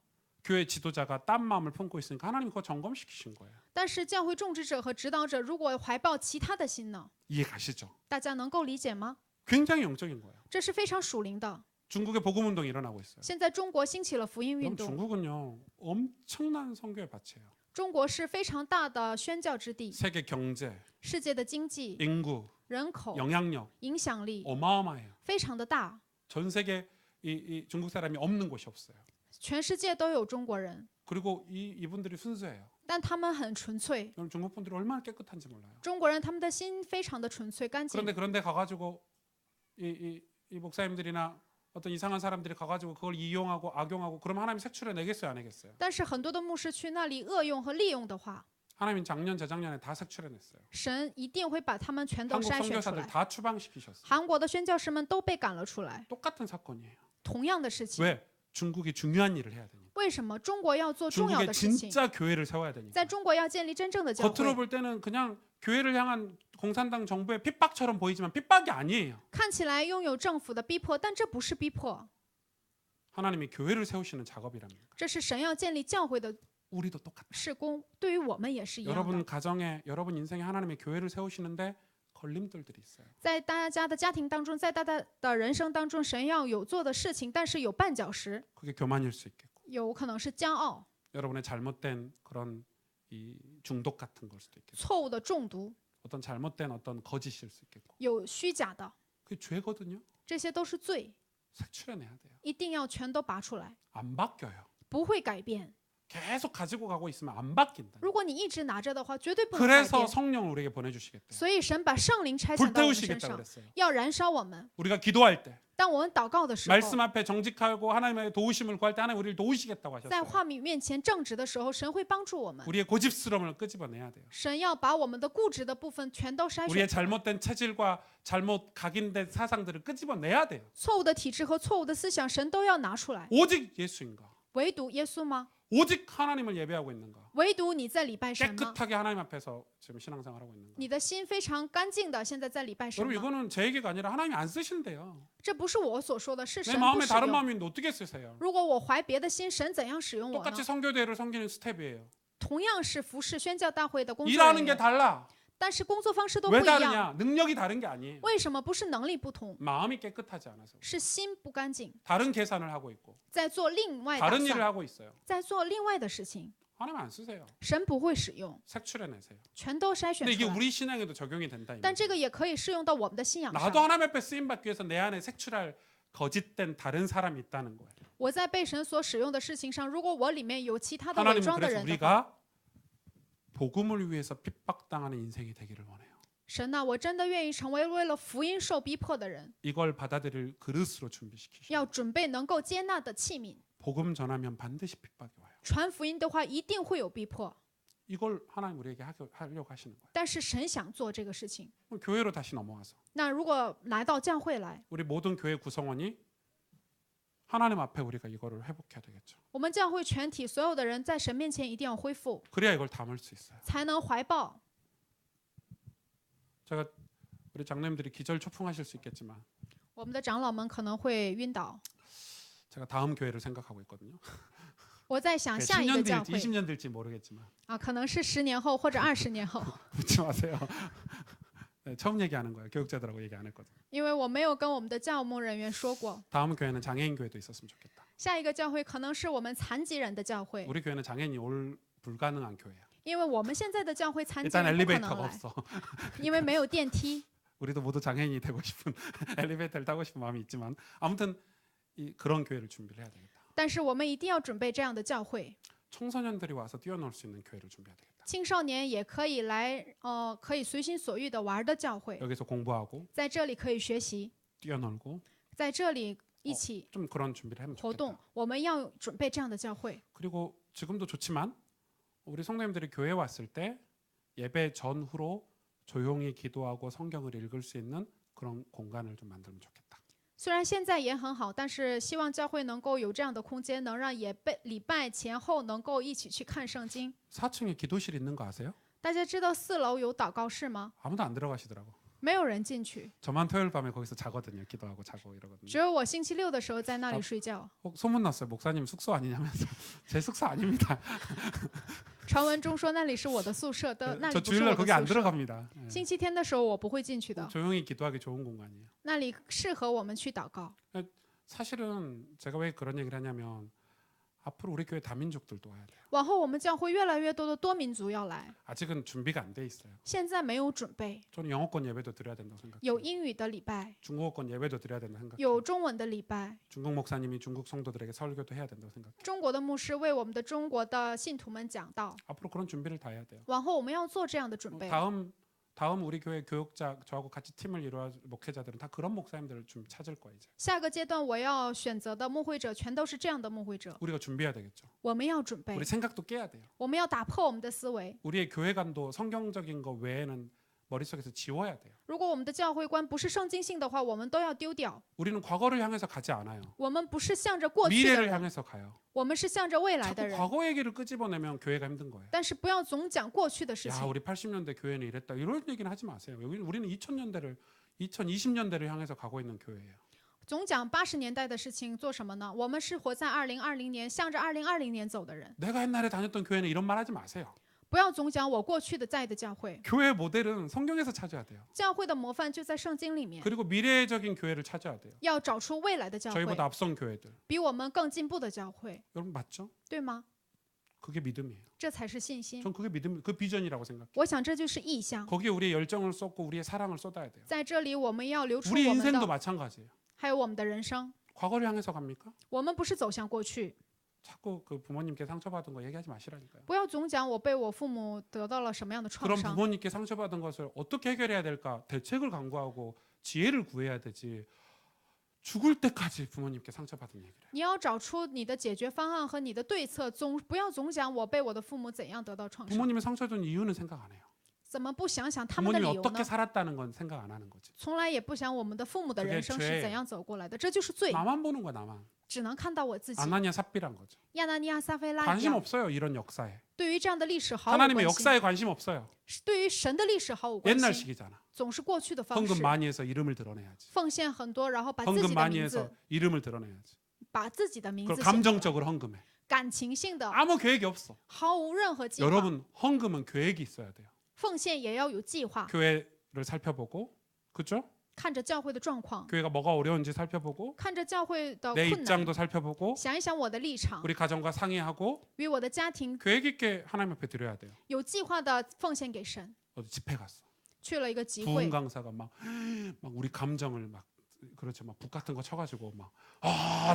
교회 지도자가 딴 마음을 품고 있으니까 하나님 그거 점검시키신 거예요. 但是教会种植者和指导者如果怀抱其他的心呢？ 이해 가시죠? 大家能够理解吗？ 굉장히 영적인 거예요. 这是非常属灵的。 중국의 복음 운동이 일어나고 있어요. 现在中国兴起了福音运 그럼 动， 중국은요 엄청난 선교의 밭이에요. 中国是非常大的宣教之地， 세계 경제, 世界的经济、 인구, 人口、 영향력 影响力 어마어마해요. 非常的大， 전 세계 이 중국 사람이 없는 곳이 없어요. 全世界都有中国人， 그리고 이분들이 순수해요. 但他们很纯粹。 여러분 중국 분들이 얼마나 깨끗한지 몰라요. 中国人他们的心非常的纯粹干净， 그런데 가가지고 이 목사님들이나 어떤 이상한 사람들이 가가지고 그걸 이용하고 악용하고 그럼 하나님 색출해 내겠어요, 안 내겠어요? 但是很多的牧师去那里恶用和利用的话， 하나님 작년 재작년에 다 색출해 냈어요. 神一定会把他们全都 한국 筛选出 선교사들 来。 다 추방시키셨어요. 韩国的宣教师们都被赶了出来， 똑같은 사건이에요. 同样的事情。 왜? 중국이 중요한 일을 해야 되니까. 为什么中国要做重要 중국에 的事情？ 진짜 교회를 세워야 되니까. 在中国要建立真正的教 겉으로 会， 볼 때는 그냥 교회를 향한 공산당 정부의 핍박처럼 보이지만 핍박이 아니에요. 看起来拥有政府的逼迫，但这不是逼迫， 하나님이 교회를 세우시는 작업이랍니다. 这是神要建立教会的 우리도 똑같다. 是公，对于我们也是一样的。 여러분 가정에 여러분 인생에 하나님의 교회를 세우시는데 걸림돌들이 있어요. 在大家的家庭当中，在大家的人生当中，神要有做的事情，但是有绊脚石， 그게 교만일 수 있겠고 有可能是骄傲、 여러분의 잘못된 그런 이 중독 같은 걸 수도 있겠고 错误的中毒， 어떤 잘못된 어떤 거짓일 수 있겠고 有虚假的， 그게 죄거든요. 这些都是罪， 색출해내야 돼요. 一定要全都拔出来， 안 바뀌어요. 不会改变。 계속 가지고 가고 있으면 안 바뀐다. 如果你一直拿着的话，绝对不能改 그래서 变。 성령을 우리에게 보내주시겠대요. 所以神把圣灵差遣到我们身 불태우시겠다 上， 그랬어요. 要燃烧我们。 우리가 기도할 때 当我们祷告的时候， 말씀 앞에 정직하고 하나님의 도우심을 구할 때 하나님 우리를 도우시겠다고 在 하셨어요. 话语面前正直的时候，神会帮助我们。 우리의 고집스러움을 끄집어내야 돼요. 神要把我们的固执的部分全都筛 우리의 选出来， 잘못된 체질과 잘못 각인된 사상들을 끄집어내야 돼요. 错误的体质和错误的思想，神都要拿出来。 오직 예수인가? 唯独耶稣吗？ 오직 하나님을 예배하고 있는가? 唯独你在礼拜神吗？ 깨끗하게 하나님 앞에서 지금 신앙생활하고 있는가? 你的心非常干净的，现在在礼拜神 여러분 吗？ 이거는 제 얘기가 아니라 하나님이 안 쓰신대요. 这不是我所说的，是 내 神不 마음에 使 다른 用。 마음인데 어떻게 쓰세요? 如果我怀别的心，神怎样使用我 똑같이 呢？ 선교대회를 섬기는 스텝이에요. 同样是服侍宣教大会的工作 일하는 人 게 员， 달라. 但是工作方式都不 왜 一样。 다르냐? 능력이 다른 게 아니에요. 为什么不是能力不同， 마음이 깨끗하지 않아서. 是心不干净， 다른 계산을 하고 있고 在做另外打 다른 일을 算， 하고 있어요. 在做另外的事情， 하나님 안 쓰세요. 神不会使用， 색출해내세요. 全都筛选 근데 이게 出来。 우리 신앙에도 적용이 된다. 이 但 말이에요. 这个也可以适用到我们的信仰 나도 上。 하나님 앞에 쓰임 받기 위해서 내 안에 색출할 거짓된 다른 사람이 있다는 거예요. 我在被神所使用的事情上，如果我里面有其他的伪 하나님은 装的 그래서 人的话， 우리가 복음을 위해서 핍박당하는 인생이 되기를 원해요. 神呐，我真的愿意成为为了福音受逼迫的人， 이걸 받아들일 그릇으로 준비시키시고 要准备能够接纳的器皿。 복음 전하면 반드시 핍박이 와요. 传福音的话，一定会有逼迫， 이걸 하나님 우리에게 하려고 하시는 거예요. 但是神想做这个事情。 그럼 교회로 다시 넘어와서 那如果来到教会来， 우리 모든 교회 구성원이 하나님 앞에 우리가 이거를 회복해야 되겠죠. 我们教会全体所有的人在神面前一定要恢复， 그래야 이걸 담을 수 있어요. 才能怀抱。 제가 우리 장로님들이 기절초풍하실 수 있겠지만 我们的长老们可能会晕倒。 제가 다음 교회를 생각하고 있거든요. 我在想 그게 下一个 10년 教 될지 会 20년 될지 모르겠지만 啊，可能是10年后或者20年后， 묻지 마세요. 네, 처음 얘기하는 거예요. 교육자들하고 얘기 안 했거든. 因为我没有跟我们的教牧人员说过。 다음 교회는 장애인 교회도 있었으면 좋겠다. 下一个教会可能是我们残疾人的教会， 우리 교회는 장애인이 올 불가능한 교회야. 因为我们现在的教会残疾 일단 人不可 엘리베이터가 能来， 없어. 因为没有电梯。 우리도 모두 장애인이 되고 싶은 엘리베이터를 타고 싶은 마음이 있지만 아무튼 그런 교회를 준비를 해야 되겠다. 但是我们一定要准备这样的教会， 청소년들이 와서 뛰어놀 수 있는 교회를 준비해야 되겠다. 青少年也可以来，可以随心所欲的玩的教会， 여기서 공부하고 在这里可以学习， 뛰어놀고 在这里一起 좀 그런 준비를 하면 活动 좋겠다. 。我们要准备这样的教会。 그리고 지금도 좋지만 우리 성도님들이 교회 왔을 때 예배 전후로 조용히 기도하고 성경을 읽을 수 있는 그런 공간을 좀 만들면 좋겠다. 虽然现在也很好，但是希望教会能够有这样的空间，能让礼拜前后能够一起去看圣经。 4층에 기도실 있는 거 아세요? 大家知道4楼有祷告室吗？ 아무도 안 들어가시더라고. 没有人进去， 저만 토요일 밤에 거기서 자거든요. 기도하고 자고 이러거든요. 只有我星期六的时候在那里睡觉。 소문 났어요. 목사님 숙소 아니냐면서. 제 숙소 아닙니다. 传闻中说那里是我的宿舍的，那里 저 不是我 주일날 的 거기 안 宿舍。 들어갑니다. 예. 星期天的时候我不会进去的， 조용히 기도하기 좋은 공간이에요. 那里适合我们去祷告。 사실은 제가 왜 그런 얘기를 하냐면 앞으로 우리 교회 다민족들도 와야 돼요. 往后我们教会越来越多的多民族要来， 아직은 준비가 안 돼 있어요. 现在没有准备， 저는 영어권 예배도 드려야 된다고 생각해요. 有英语的礼拜， 중국어권 예배도 드려야 된다고 생각해요. 有中文的礼拜， 중국 목사님이 중국 성도들에게 설교도 해야 된다고 생각해요. 中国的牧师为我们的中国的信徒们讲道。 앞으로 그런 준비를 다 해야 돼요. 往后我们要做这样的准备。 다음 우리 교회 교육자 저하고 같이 팀을 이루어 목회자들은 다 그런 목사님들을 좀 찾을 거예요. 이제 下个阶段我要选择的牧会者全都是这样的牧会者。 우리가 준비해야 되겠죠. 我们要准备 우리 ， 생각도 깨야 돼요. 我们要打破我们的思维。 우리의 교회관도 성경적인 거 외에는 머릿속에서 지워야 돼요. 如果我们的教会观不是圣经性的话，我们都要丢掉。 우리는 과거를 향해서 가지 않아요. 我们不是向着过去的 미래를 人， 향해서 가요. 我们是向着未来的 자꾸 人。 과거 얘기를 끄집어내면 교회가 힘든 거예요. 但是不要总讲过去的事 야, 情。 우리 80년대 교회는 이랬다. 이런 얘기는 하지 마세요. 우리는 2000년대를 2020년대를 향해서 가고 있는 교회예요. 总讲80年代的事情做什么呢？我们是活在2020年，向着2020年走的人。 내가 옛날에 다녔던 교회는 이런 말 하지 마세요. 不要总讲我过去的在的教会， 교회 모델은 성경에서 찾아야 돼요. 教会的模范就在圣经里面， 그리고 미래적인 교회를 찾아야 돼요. 要找出未来的教会， 저희보다 앞선 교회들. 比我们更进步的教会， 여러분 맞죠? 对吗？ 그게 믿음이에요. 这才是信心。 전 그게 믿음, 그 비전이라고 생각해요. 我想这就是意向。 거기에 우리의 열정을 쏟고 우리의 사랑을 쏟아야 돼요. 在这里，我们要流出 우리 我们 인생도 的， 마찬가지예요. 还有我们的人生。 과거를 향해서 갑니까? 我们不是走向过去， 자꾸 그 부모님께 상처받은 거 얘기하지 마시라니까요. 不要总讲我被我父母得到了什么样的创 그런 伤。 부모님께 상처받은 것을 어떻게 해결해야 될까 대책을 강구하고 지혜를 구해야 되지. 죽을 때까지 부모님께 상처받은 얘기를 해요. 你要找出你的解决方案和你的对策，不要总讲我被我的父母怎样得到创伤。 부모님의 상처 준 이유는 생각 안 해요. 怎么不想想他们的 부모님이 理由 어떻게 呢？ 살았다는 건 생각 안 하는 거지. 从来也不想我们的父母的 그게 人生是 죄예요. 怎样走过来的，这就是罪， 나만 보는 거야 나만. 只能看到我自己。 아나니아 삽비란 거죠. 亚拿尼亚、撒菲拉一 관심 样， 없어요 이런 역사에. 对于这样的历史毫无 하나님의 关心， 역사에 관심 없어요. 对于神的历史毫无关心， 옛날식이잖아. 总是过去的方 헌금 式， 많이 해서 이름을 드러내야지. 奉献很多，然后把自 헌금 己的 많이 名 해서 字， 이름을 드러내야지. 把自己的名 그리고 字写出来， 감정적으로 헌금해. 感情性的， 아무 계획이 없어. 毫无任何计划。 여러분 헌금은 계획이 있어야 돼요. 奉献也要有计划， 교회를 살펴보고, 그렇죠? 看着教会的状况， 교회가 뭐가 어려운지 살펴보고, 看着教会的 내 困难， 입장도 살펴보고, 想一想我的立场， 우리 가정과 상의하고 与我的家庭 계획 있게 하나님 앞에 드려야 돼요. 有计划的奉献给神。 어디 집회 갔어. 去了一个集 부흥 会， 강사가 막 우리 감정을 막 그렇죠. 막 북 같은 거 쳐가지고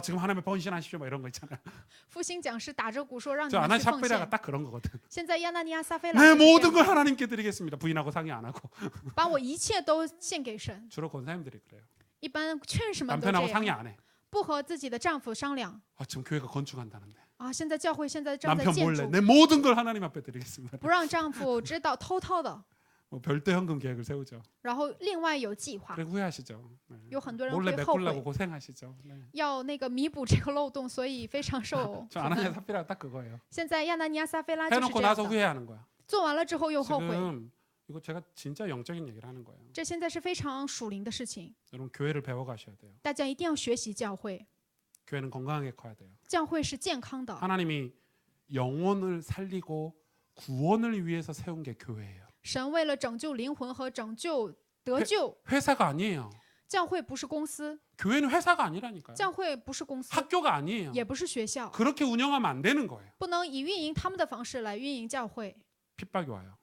지금 하나님의 번신하십시오. 막 이런 거 있잖아요. 复兴讲师打着鼓说让你 저 们 아나 去奉 샤베라가 献。 딱 그런 거거든. 现在亚纳尼亚、撒菲拉 내 就是这 모든 样 걸 하나님께 드리겠습니다. 부인하고 상의 안 하고. 把我一切都献给神。 주로 권사님들이 그래요. 一般劝士们都这 남편하고 상의 样， 안 해. 不和自己的丈夫商量 지금 교회가 건축한다는데. 啊。现在教会现在正在 남편 建 몰래 筑， 내 모든 걸 하나님 앞에 드리겠습니다. 不让丈夫知道，偷偷的， 뭐 별도 현금 계획을 세우죠. 然后另外有计划。 그리고 후회하시죠. 네. 有很多人 몰래 会后 메꾸려고 悔， 고생하시죠. 네. 要那个弥补这个漏洞，所以非常受 저 苦 아나니아 难。 삽비라가 딱 그거예요. 现在亚纳尼亚、撒菲拉就是 해놓고 这样 나서 的， 후회하는 거야. 做完了之后又后悔。 지금 이거 제가 진짜 영적인 얘기를 하는 거예요. 这现在是非常属灵的事情， 여러분 교회를 배워가셔야 돼요. 大家一定要学习教会。 교회는 건강하게 커야 돼요. 教会是健康的， 하나님이 영혼을 살리고 구원을 위해서 세운 게 교회예요. 神为了拯救灵魂和拯救得救， 회사가 아니에요. 教会不是公司， 교회는 회사가 아니라니까요. 教会不是公司， 학교가 아니에요. 也不是学校， 그렇게 운영하면 안 되는 거예요. 不能以运营他们的方式来运营教会。 핍박이 와요.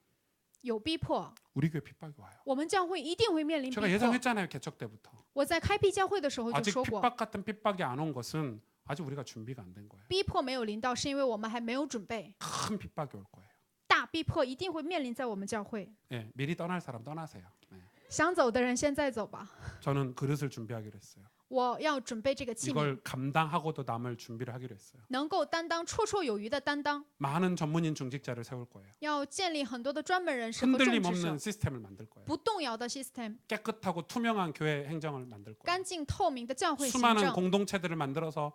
有逼迫， 우리 교회 핍박이 와요. 我们教会一定会面临逼 제가 迫。 예상했잖아요. 개척 때부터. 我在开辟教会的时候就 아직 说过， 핍박 같은 핍박이 안 온 것은 아직 우리가 준비가 안 된 거예요. 逼迫没有临到，是因为我们还没有准备。 큰 핍박이 올 거예요. 大逼迫一定会面临在我们教会。 네, 미리 떠날 사람 떠나세요. 네. 想走的人现在走吧， 저는 그릇을 준비하기로 했어요. 我要准备这个器皿， 이걸 감당하고도 남을 준비를 하기로 했어요. 能够担当绰绰有余的担当。 많은 전문인 중직자를 세울 거예요. 要建立很多的专门人士和众 흔들림 职者 없는 ， 시스템을 만들 거예요. 不动摇的 system， 깨끗하고 투명한 교회 행정을 만들 거예요. 干净透明的教会行 수많은 政。 공동체들을 만들어서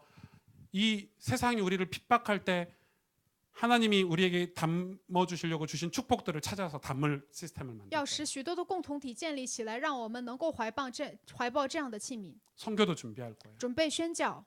이 세상이 우리를 핍박할 때 하나님이 우리에게 담아 주시려고 주신 축복들을 찾아서 담을 시스템을 만들 要 거예요. 使许多的共同体建立起来，让我们能够怀抱这样的器皿， 선교도 준비할 거예요. 准备宣教。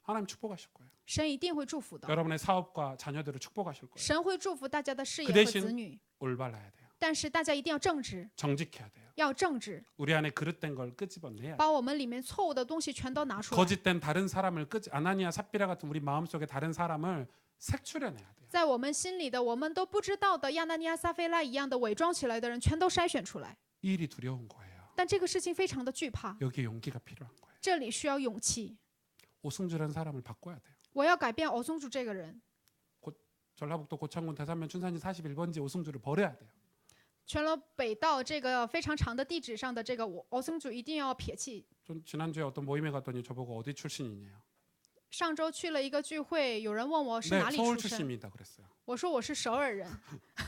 하나님 축복하실 거예요. 神一定会祝福的， 여러분의 사업과 자녀들을 축복하실 거예요. 神会祝福大家的事业 그 和 대신 子女， 올바라야 돼요. 但是大家一定要正直， 정직해야 돼요. 要正直， 우리 안에 그릇된 걸 끄집어내야 돼요. 把我们里面错误的东西全都拿出来。 거짓된 다른 사람을 아나니아 삽비라 같은 우리 마음속에 다른 사람을 색출해내야 돼요. 在我们心里的，我们都不知道的亚纳尼亚、撒菲拉一样的伪装起来的人，全都筛选出来。 이 일이 두려운 거예요. 但这个事情非常的惧怕， 여기에 용기가 필요한 거예요. 这里需要勇气。 오승주라는 사람을 바꿔야 돼요. 我要改变欧宗主这个人， 전라북도 고창군 대산면 춘산지 41번지 오승주를 버려야 돼요. 全罗北道这个非常长的地址上的这个欧宗主一定要撇弃。 전 지난주에 어떤 모임에 갔더니 저보고 어디 출신이냐요. 上周去了一个聚会，有人问我是 네, 哪里 서울 出身， 출신입니다. 그랬어요. 我说我是首尔人，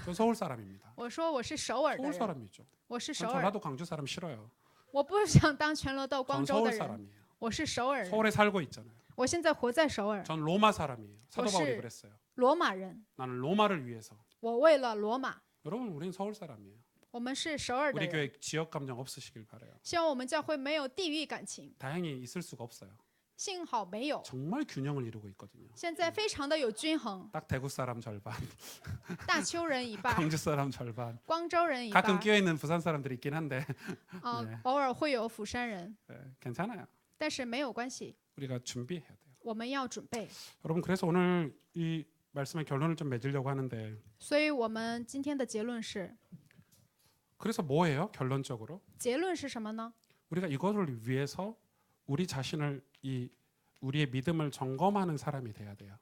저 서울 사람입니다. 我说我是首尔的 서울 人， 사람이죠. 我是 전 首尔， 전라도 광주 사람 싫어요. 我不想当全罗道 전 光州的 서울 人， 사람이에요. 我是首尔人， 서울에 살고 있잖아요. 我现在活在首尔， 전 로마 사람이에요. 사도 바울이 시- 그랬어요. 罗马人， 나는 로마를 위해서. 我为了罗马， 여러분 우리는 서울 사람이에요. 我们是首尔的 우리 人， 교회 지역 감정 없으시길 바라요. 希望我们教会没有地域感情， 다행히 있을 수가 없어요. 幸好没有， 정말 균형을 이루고 있거든요. 现在非常的有均衡， 딱 대구 사람 절반, 大邱人一半， 광주 사람 절반. 光州人一 가끔 半， 끼어 있는 부산 사람들이 있긴 한데 嗯，偶尔会有釜山人， 괜찮아요. 但是没有关系， 우리가 준비해야 돼요. 我们要准备。 여러분 그래서 오늘 이 말씀의 결론을 좀 맺으려고 하는데 所以我们今天的结论是， 그래서 뭐예요? 결론적으로 结论是什么呢？ 우리가 이거를 위해서 우리 자신을 우리의 믿음을 점검하는 사람이 돼야 돼요.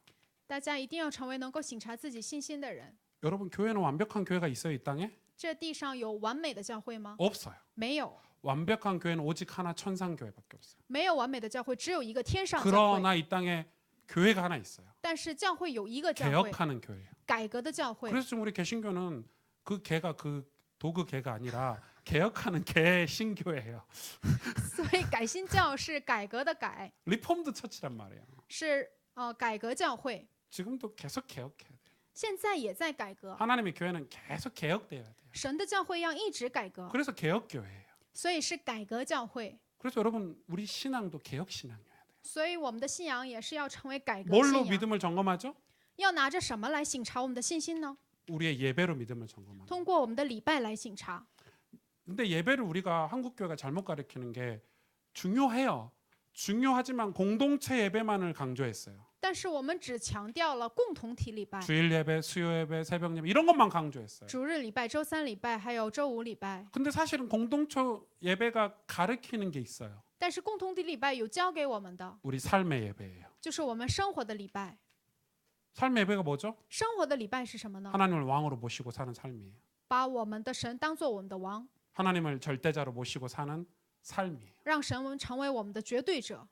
大家一定要成为能够省察自己信心的人。 여러분 교회는 완벽한 교회가 있어요 이 땅에? 这地上有完美的教会吗？ 없어요. 没有， 완벽한 교회는 오직 하나 천상교회밖에 없어요. 没有完美的教会，只有一个天上教会。 그러나 이 땅에 교회가 하나 있어요. 但是教会有一个教会， 개혁하는 교회예요. 改革的教会。 그래서 지금 우리 개신교는 그 개가 그 도구 개가 아니라 개혁하는 개 신교회예요. 所以改新教是改革的改， 리폼드 처치란 말이에요. 是改革教会。 지금도 계속 개혁해야 돼요. 现在也在改革， 하나님의 교회는 계속 개혁돼야 돼요. 神的教会要一直改革， 그래서 개혁교회예요. 所以是改革教会。 그래서 여러분 우리 신앙도 개혁신앙이어야 돼요. 所以我们的信仰也是要成为改革 뭘로 信仰。 믿음을 점검하죠? 要拿着什么来省察我们的信心呢？ 우리의 예배로 믿음을 점검하는. 通过我们的礼拜来省察。 근데 예배를 우리가 한국 교회가 잘못 가르치는 게 중요해요. 중요하지만 공동체 예배만을 강조했어요. 但是我们只强调了共同体礼拜， 주일 예배, 수요 예배, 새벽 예배 이런 것만 강조했어요. 主日礼拜、周三礼拜，还有周五礼拜。 근데 사실은 공동체 예배가 가르치는 게 있어요. 但是共同体礼拜有教给我们的， 우리 삶의 예배예요. 就是我们生活的礼拜。 삶의 예배가 뭐죠? 生活的礼拜是什么呢？ 하나님을 왕으로 모시고 사는 삶이에요. 把我们的神当做我们的王， 하나님을 절대자로 모시고 사는 삶이에요. 让神成为我们的绝对者。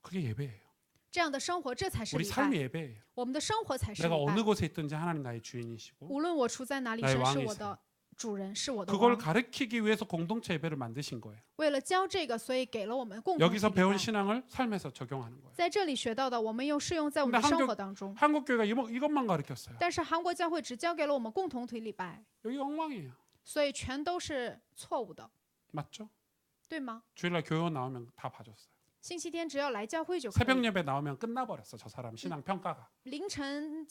그게 예배예요. 这样的生活，这才是 우리 礼 삶이 拜。 예배예요. 我们的生活才是 내가 礼 어느 拜。 곳에 있든지 하나님 나의 주인이시고 无论我处在哪里， 나의 神是 왕이세요 我的主人，是我的 그걸 王。 가르치기 위해서 공동체 예배를 만드신 거예요. 为了教这个，所以给了我们共同体 여기서 礼 배운 拜。 신앙을 삶에서 적용하는 거예요. 在这里学到的，我们又适用在我们的 근데 生活当中。 한국 교회가 이것만 가르쳤어요. 但是韩国教会只教给了我们共同体礼拜， 여기 엉망이에요. 所以全都是错误的， 맞죠? 对吗？ 주일날 교회원 나오면 다 봐줬어요. 星期天只要来教会就可 새벽 以。 예배 나오면 끝나버렸어. 저 사람 신앙 평가가. 凌晨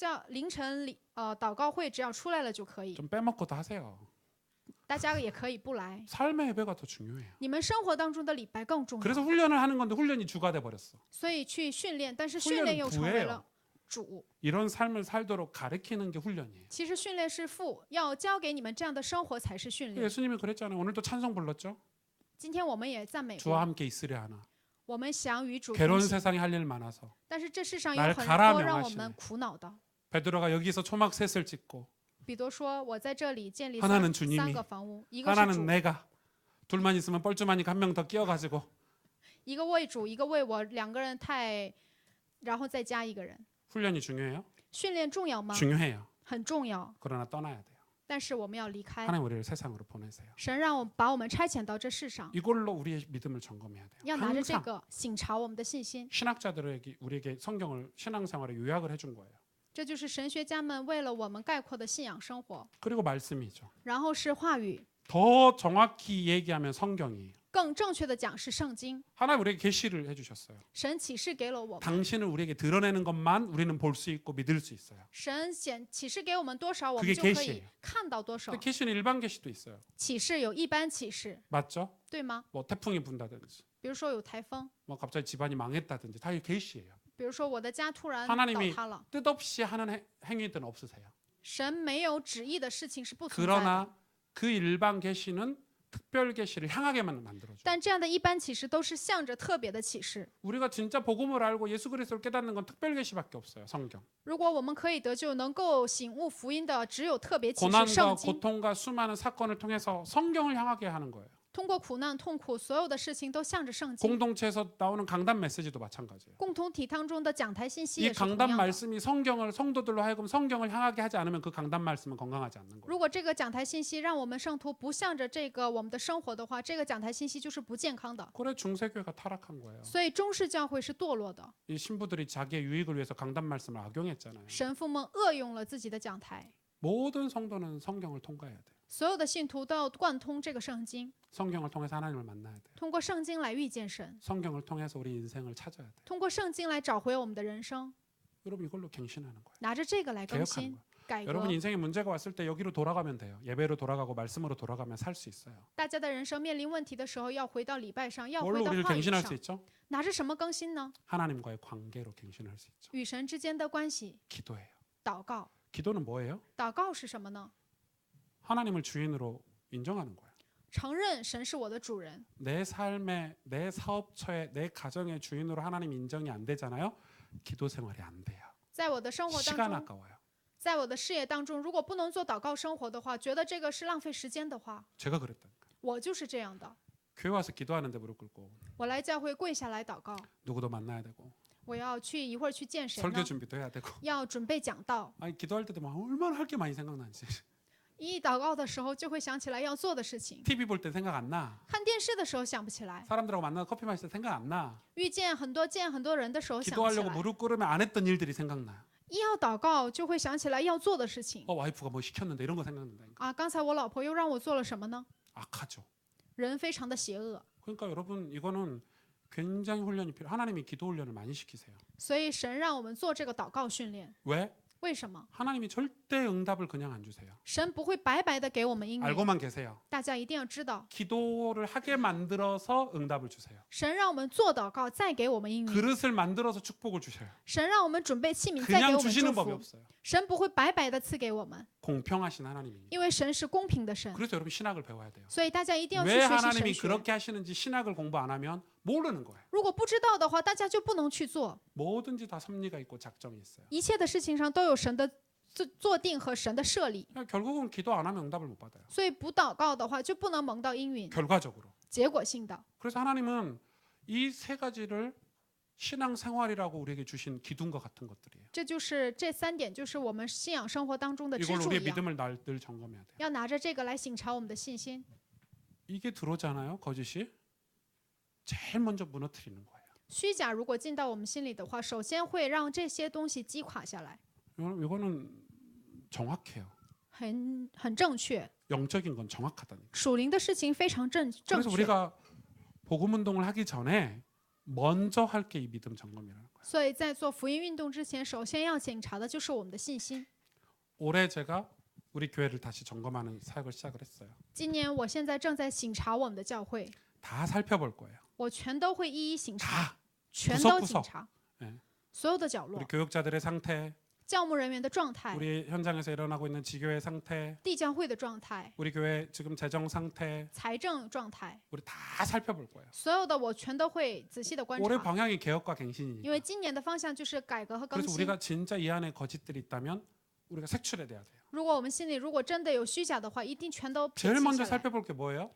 祷告会只要出来了就可以， 좀 빼먹고도 하세요. 大家也可以不来。 삶의 예배가 더 중요해요. 你们生活当中的礼拜更重 그래서 要， 훈련을 하는 건데 훈련이 주가 돼 버렸어. 所以去训练，但是 훈련은 训练又成为 부예요 了主。 이런 삶을 살도록 가르치는 게 훈련이에요. 其实训练是父，要教给你们这样的生活才是训练。 예수님이 그랬잖아요. 오늘도 찬송 불렀죠. 今天我们也赞美 주와 过， 함께 있으려 하나. 我们想与主同 괴로운 行， 세상에 할 일 많아서. 但是这世上有 날 很 가라 多让我 명하시네 们苦恼的。 베드로가 여기서 초막 셋을 찍고 比如说，我在这里建立 하나는 주님이 三个房屋，一个是 하나는 主， 내가 둘만 있으면 뻘쭘하니까 한 명 더 끼어가지고 一个为主，一个为我，两个人太，然后再加一个人。 훈련이 중요해요? 训练重要吗？ 중요해요. 很重要， 그러나 떠나야 돼요. 但是我们要离开。 하나님 우리를 세상으로 보내세요. 神让我把我们差遣到这世上， 이걸로 우리의 믿음을 점검해야 돼요. 要拿着这 항상 个省察我们的信心。 신학자들에게 우리에게 성경을 신앙생활에 요약을 해준 거예요. 这就是神学家们为了我们概括的信仰生活。 그리고 말씀이죠. 然后是话语， 더 정확히 얘기하면 성경이에요. 更正确的讲是圣经。 하나님 우리에게 계시를 해주셨어요. 神启示给了我们， 당신을 우리에게 드러내는 것만 우리는 볼 수 있고 믿을 수 있어요. 神启示给我们多少，我 그게 们就可 계시예요 以看到多少 근데 。 계시는 일반 계시도 있어요. 启示有一般启示， 맞죠? 对吗？ 뭐 태풍이 분다든지, 比如说有台风， 뭐 갑자기 집안이 망했다든지 다 계시예요. 比如说我的家突然 하나님이 倒塌了， 뜻없이 하는 행위들은 없으세요. 神没有旨意的事情是不存在的。 그러나 그 일반 계시는 특별 계시를 향하게만 만들어줘. 但这样的一般启示都是向着特别的启示。 우리가 진짜 복음을 알고 예수 그리스도를 깨닫는 건 특별 계시밖에 없어요. 성경. 如果我们可以得救，能够醒悟福音的，只有特别启示 고난과 圣经。 고통과 수많은 사건을 통해서 성경을 향하게 하는 거예요. 通过苦难、痛苦，所有的事情都向着圣经。 공동체에서 나오는 강단 메시지도 마찬가지예요. 共同体当中的讲台信息 이 也是同 강단 样的。 말씀이 성경을 성도들로 하여금 성경을 향하게 하지 않으면 그 강단 말씀은 건강하지 않는 거예요. 如果这个讲台信息让我们圣徒不向着这个我们的生活的话，这个讲台信息就是不健康的。 그래 중세교회가 타락한 거예요. 所以中式教会是堕落的， 이 신부들이 자기의 유익을 위해서 강단 말씀을 악용했잖아요. 神父们恶用了自己的讲台。 모든 성도는 성경을 통과해야 돼요. 所有的信徒都要贯通这个圣经， 성경을 통해서 하나님을 만나야 돼요. 通过圣经来遇见神， 성경을 통해서 우리 인생을 찾아야 돼요. 通过圣经来找回我们的人生， 여러분 이걸로 갱신하는 거예요. 拿着这个来更 개혁하는 新 거예요. 改革。 여러분 인생에 문제가 왔을 때 여기로 돌아가면 돼요. 예배로 돌아가고 말씀으로 돌아가면 살 수 있어요. 大家的人生面临问题的时候，要回到礼拜上，要 뭘로 回到 우리를 话语 갱신할 수 上， 있죠? 拿着什么更新呢？ 하나님과의 관계로 갱신할 수 있죠. 与神之间的关系， 기도예요. 祷告。 기도는 뭐예요? 祷告是什么呢？ 하나님을 주인으로 인정하는 거예요. 承认神是我的主人。 내 삶의, 내 사업처의, 내 가정의 주인으로 하나님 인정이 안 되잖아요. 기도 생활이 안 돼요. 在我的生活当 시간 中， 아까워요. 在我的事业当中，如果不能做祷告生活的话，觉得这个是浪费时间的话， 제가 그랬다니까. 我就是这样的。 교회 와서 기도하는데 무릎 꿇고 我来教会跪下来祷告， 누구도 만나야 되고 我要去一会儿去见谁 설교 呢？ 준비도 해야 되고 要准备讲道。 아니 기도할 때도 막 얼마나 할 게 많이 생각나는지 一祷告的时候，就会想起来要做的事情。 TV 볼 때 생각 안 나. 看电视的时候想不起来， 사람들하고 만나서 커피 마실 때 생각 안 나. 遇见很多人的时候想不起 기도하려고 来。 무릎 꿇으면 안 했던 일들이 생각나요. 一要祷告，就会想起来要做的事情。 와이프가 뭐 시켰는데 이런 거 생각난다니까. 啊，刚才我老婆又让我做了什么呢？ 악하죠. 人非常的邪恶， 그러니까 여러분 이거는 굉장히 훈련이 필요. 하나님이 기도 훈련을 많이 시키세요. 所以神让我们做这个祷告训练。 왜? 为什么？ 하나님이 절대 응답을 그냥 안 주세요. 神不会白白的给我们应允， 알고만 계세요. 大家一定要知道， 기도를 하게 만들어서 응답을 주세요. 神让我们做祷告，再给我们应允； 그릇을 만들어서 축복을 주셔요. 神让我们准备器皿，再给 그냥 我们祝 주시는 법이 福。 없어요. 神不会白白的赐给我们， 공평하신 하나님입니다. 因为神是公平的神， 그래서 여러분 신학을 배워야 돼요. 所以大家一定要去 왜 学习 하나님이 神学。 그렇게 하시는지 신학을 공부 안 하면 모르는 거예요. 如果不知道的话，大家就不能去做。 뭐든지 다 섭리가 있고 작정이 있어요. 一切的事情上都有神的做定和神的设立， 결국은 기도 안 하면 응답을 못 받아요. 所以不祷告的话就不能蒙到应允， 결과적으로. 结果性的。 그래서 하나님은 이 세 가지를 신앙 생활이라고 우리에게 주신 기둥과 같은 것들이에요. 这就是这三点，就是我们信仰生活当中的支 이걸로 柱 우리의 一样， 믿음을 늘 점검해야 돼요. 要拿着这个来省察我们的信心。 이게 들어오잖아요. 거짓이. 제일 먼저 무너뜨리는 거예요. 虚假如果进到我们心里的话，首先会让这些东西击垮下来， 이거는 정확해요. 很正确。 영적인 건 정확하다니까. 属灵的事情非常正 그래서 确， 우리가 복음 운동을 하기 전에 먼저 할 게 이 믿음 점검이라는 거예요. 所以在做福音运动之前，首先要检查的就是我们的信心。 올해 제가 우리 교회를 다시 점검하는 사역을 시작을 했어요. 今年我现在正在省察我们的教会， 다 살펴볼 거예요. 我全都会一一省察， 다 全都 구석구석 检查 예 ，所有的角落 우리 ， 교육자들의 상태, 教牧人员的状态， 우리 현장에서 일어나고 있는 지교의 상태, 地教会的状态， 우리 교회 지금 재정 상태, 财政状态， 우리 다 살펴볼 거예요. 所有的我全都会仔细的观 올해 察， 방향이 개혁과 因 갱신이니까. 为今年的方向就是改革和更 그래서 新。 우리가 진짜 이 안에 거짓들이 있다면 우리가 색출해야 돼요. 如果我们心里如果真的有虚假的话，一定全都撇 제일 清 먼저 下来。 살펴볼 게 뭐예요?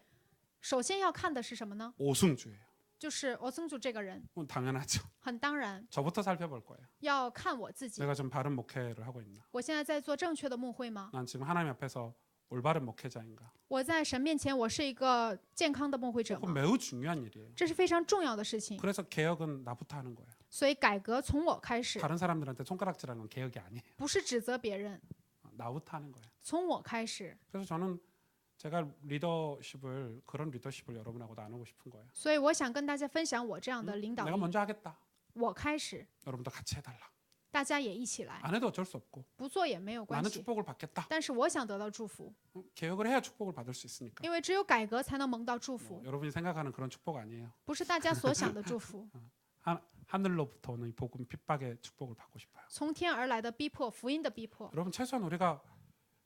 首先要看的是什么呢？ 오승주예요. 就是我曾祖这个人， 당연하죠. 很当然 저부터 살펴볼 거예요. 要看我自己。 내가 좀 바른 목회를 하고 있나? 我现在在做正确的牧会吗？ 난 지금 하나님 앞에서 올바른 목회자인가? 我在神面前，我是一个健康的牧会者 그건 吗？ 매우 중요한 일이에요. 这是非常重要的事情。 그래서 개혁은 나부터 하는 거예요. 所以改革从我开始， 다른 사람들한테 손가락질하는 건 개혁이 아니에요. 不是指责别人， 나부터 하는 거예요. 从我开始。 그래서 저는 제가 그런 리더십을 여러분하고 나누고 싶은 거예요. 所以我想跟大家分享我这样的领导 내가 力。 먼저 하겠다. 我开始， 여러분도 같이 해달라. 大家也一起来， 안 해도 어쩔 수 없고 不做也没有关 나는 系。 축복을 받겠다. 但是我想得到祝福， 개혁을 해야 축복을 받을 수 있으니까. 因为只有改革才能蒙到祝福， 여러분이 생각하는 그런 축복 아니에요. 不是大家所想的祝福。 하늘로부터 오는 이 복음 핍박의 축복을 받고 싶어요. 从天而来的逼迫，福音的逼迫。 여러분 최소한 우리가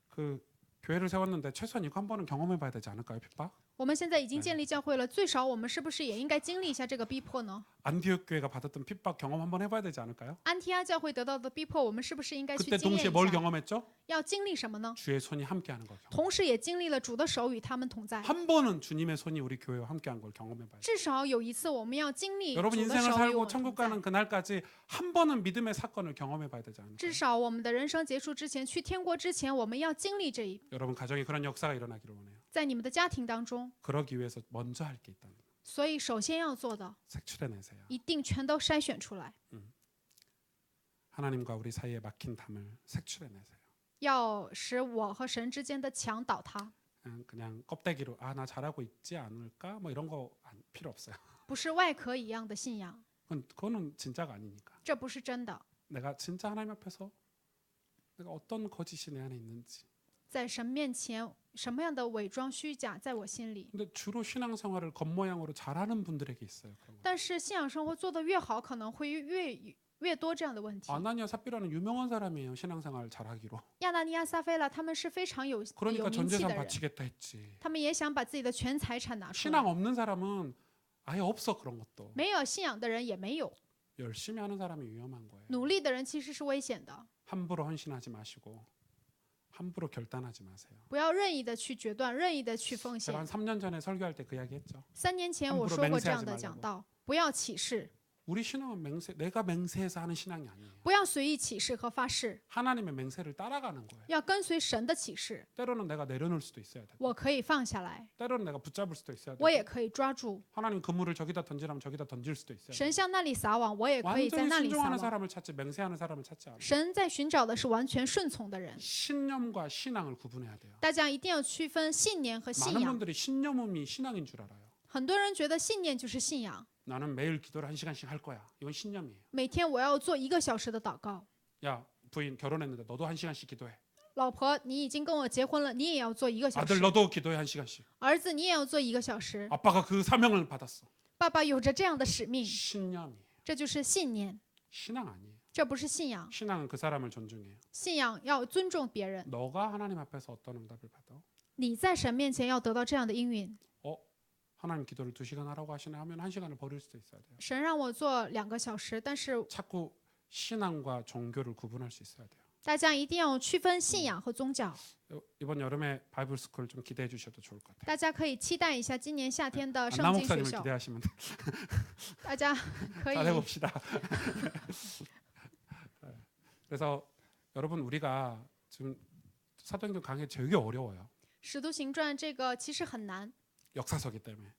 그 교회를 세웠는데 최소한 이거 한 번은 경험해봐야 되지 않을까요? 핍박? 我们现在已经建立教会了，最少我们是不是也应该经历一下这个逼迫呢？ 안디옥 교회가 받았던 핍박 경험 한번 해봐야 되지 않을까요? 安提阿教会得到的逼迫，我们是不是应该去 그때 经验 동시에 一 뭘 下？ 경험했죠? 要经历什么呢？ 주의 손이 함께하는 걸 경험. 同时也经历了主的手与他们同在。 한 번은 주님의 손이 우리 교회와 함께한 걸 경험해봐야 돼요. 至少有一次，我们要经历主 여러분 的 인생을 手与我 살고 们 천국 同在。 가는 그날까지 한 번은 믿음의 사건을 경험해봐야 되지 않을까요? 至少我们的人生结束之前，去天国之前，我们要经历这一， 여러분 가정에 그런 역사가 일어나기를 원해요. 在你们的家庭当中。 그러기 위해서 먼저 할 게 있다는 거예요. 所以，首先要做的， 색출해내세요. 一定全都筛选出来， 하나님과 우리 사이에 막힌 담을 색출해내세요. 要使我和神之间的墙倒塌。 그냥 껍데기로 나 잘하고 있지 않을까 뭐 이런 거 필요 없어요. 不是外壳一样的信仰， 그거는 진짜가 아니니까. 这不是真的。 내가 진짜 하나님 앞에서 내가 어떤 거짓이 내 안에 있는지. 在神面前，什么样的伪装虚假在我心里？ 근데 주로 신앙생활을 겉모양으로 잘하는 분들에게 있어요. 그런 거. 但是信仰生活做得越好，可能会越多这样的问题。 아나니아 삽비라는 유명한 사람이에요. 신앙생활 잘하기로. 亚拿尼亚、撒菲拉他们是非常有 그러니까 名 전 气 재산 的人， 바치겠다 했지. 他们也想把自己的全财产拿出来 신앙 。 없는 사람은 아예 없어 그런 것도. 没有信仰的人也没有， 열심히 하는 사람이 위험한 거예요. 努力的人其实是危险的。 함부로 헌신하지 마시고 함부로 결단하지 마세요. 不要任意的去决断，任意的去奉 제가 한 献。 3년 전에 설교할 때 그 이야기 했죠. 3年前我 함부로 说过这样 맹세하지 的 말라고 讲道，不要起誓， 우리 신앙은 내가 맹세해서 하는 신앙이 아니에요. 不要随意起誓和发誓， 하나님의 맹세를 따라가는 거예요. 要跟随神的起誓。 때로는 내가 내려놓을 수도 있어야 돼. 我可以放下来， 때로는 내가 붙잡을 수도 있어야 돼. 我也可以抓住。 하나님 그물을 저기다 던지라면 저기다 던질 수도 있어요. 神向那里撒网，我也可以在 완전히 那里撒 순종하는 网。 사람을 찾지 맹세하는 사람을 찾지 않아요. 神在寻找的是完全顺从的人。 신념과 신앙을 구분해야 돼요. 大家一定要区分信念和信 많은 仰。 분들이 신념음이 신앙인 줄 알아요. 很多人觉得信念就是信仰， 나는 매일 기도를 1시간씩 할 거야. 이건 신념이에요. 每天我要做1个小时的祷告。 야 부인 결혼했는데 너도 1시간씩 기도해. 老婆，你已经跟我结婚了，你也要做1个小 아들 时。 너도 기도해 1시간씩. 儿子，你也要做1个小时。 아빠가 그 사명을 받았어. 爸爸有着这样的使命， 신념이에요. 这就是信念， 신앙 아니에요. 这不是信仰。 신앙은 그 사람을 존중해요. 信仰要尊重别人， 너가 하나님 앞에서 어떤 응답을 받아? 你在神面前要得到这样的应允。 하나님 기도를 2시간 하라고 하시네 하면 1시간을 버릴 수도 있어야 돼요. 神让我做2个小时，但是 자꾸 신앙과 종교를 구분할 수 있어야 돼요. 大家一定要区分信仰和宗教。 이번 여름에 바이블 스쿨 좀 기대해 주셔도 좋을 것 같아요. 大家可以期待一下今年夏天的圣 안나 经学 목사님을 校， 기대하시면 돼요. 大家可以 잘해봅시다. 그래서 여러분 우리가 지금 사도행전 강의 되게 어려워요. 使徒行传这个其实很难， 역사서기 때문에.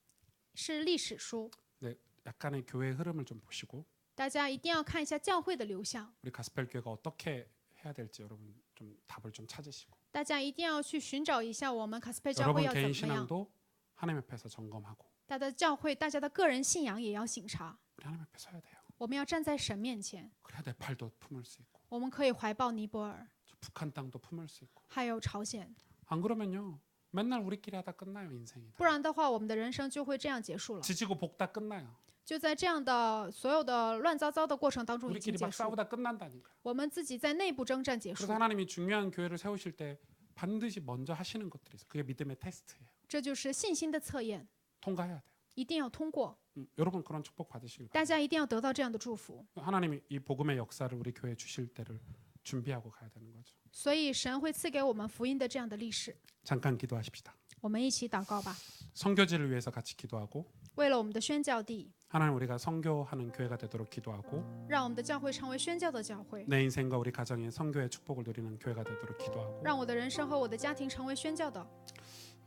是历史书， 네, 약간의 교회의 흐름을 좀 보시고 大家一定要看一下教会的流向， 우리 가스펠 교회가 어떻게 해야 될지 여러분 좀 답을 좀 찾으시고 大家一定要去寻找一下我们卡斯佩教会 여러분 要怎 개인 么样。 신앙도 하나님 앞에서 점검하고 大家的教会，大家的个人信仰也要省察。 우리 하나님 앞에 서야 돼요. 我们要站在神面前， 그래야 내 팔도 품을 수 있고 我们可以怀抱尼泊尔， 저 북한 땅도 품을 수 있고 还有朝鲜。 안 그러면요 맨날 우리끼리 하다 끝나요 인생이. 不然的话，我们的人生就会这样结束了。 지지고 볶다 끝나요. 就在这样的所有的乱糟糟的过程当中已经 우리끼리 结 막 束， 싸우다 끝난다니까. 我们自己在内部征战结束 그래서 。 하나님이 중요한 교회를 세우실 때 반드시 먼저 하시는 것들이 있어요. 그게 믿음의 테스트예요. 这就是信心的测验， 통과해야 돼요. 一定要通过。 여러분 그런 축복 받으시길 大 바랍니다. 家一定要得到这样的祝福。 하나님이 이 복음의 역사를 우리 교회에 주실 때를 준비하고 가야 되는 거죠. 所以神会赐给我们福音的这样的历史。 잠깐 기도하십시다. 我们一起祷告吧， 선교지를 위해서 같이 기도하고 为了我们的宣教地， 하나님 우리가 선교하는 교회가 되도록 기도하고 让我们的教会成为宣教的教会， 내 인생과 우리 가정의 선교의 축복을 누리는 교회가 되도록 기도하고 让我的人生和我的家庭成为宣教的。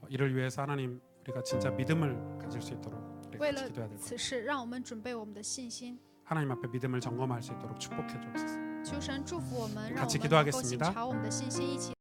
이를 위해서 하나님 우리가 진짜 믿음을 가질 수 있도록 우리 为 같이 了 기도해야 될 거예요. 此事，让我们准备我们的信心。 하나님 앞에 믿음을 점검할 수 있도록 축복해 주옵소서. 求神祝福我们，让我 같이 们能够 기도하겠습니다. 检查我们的信心，一起。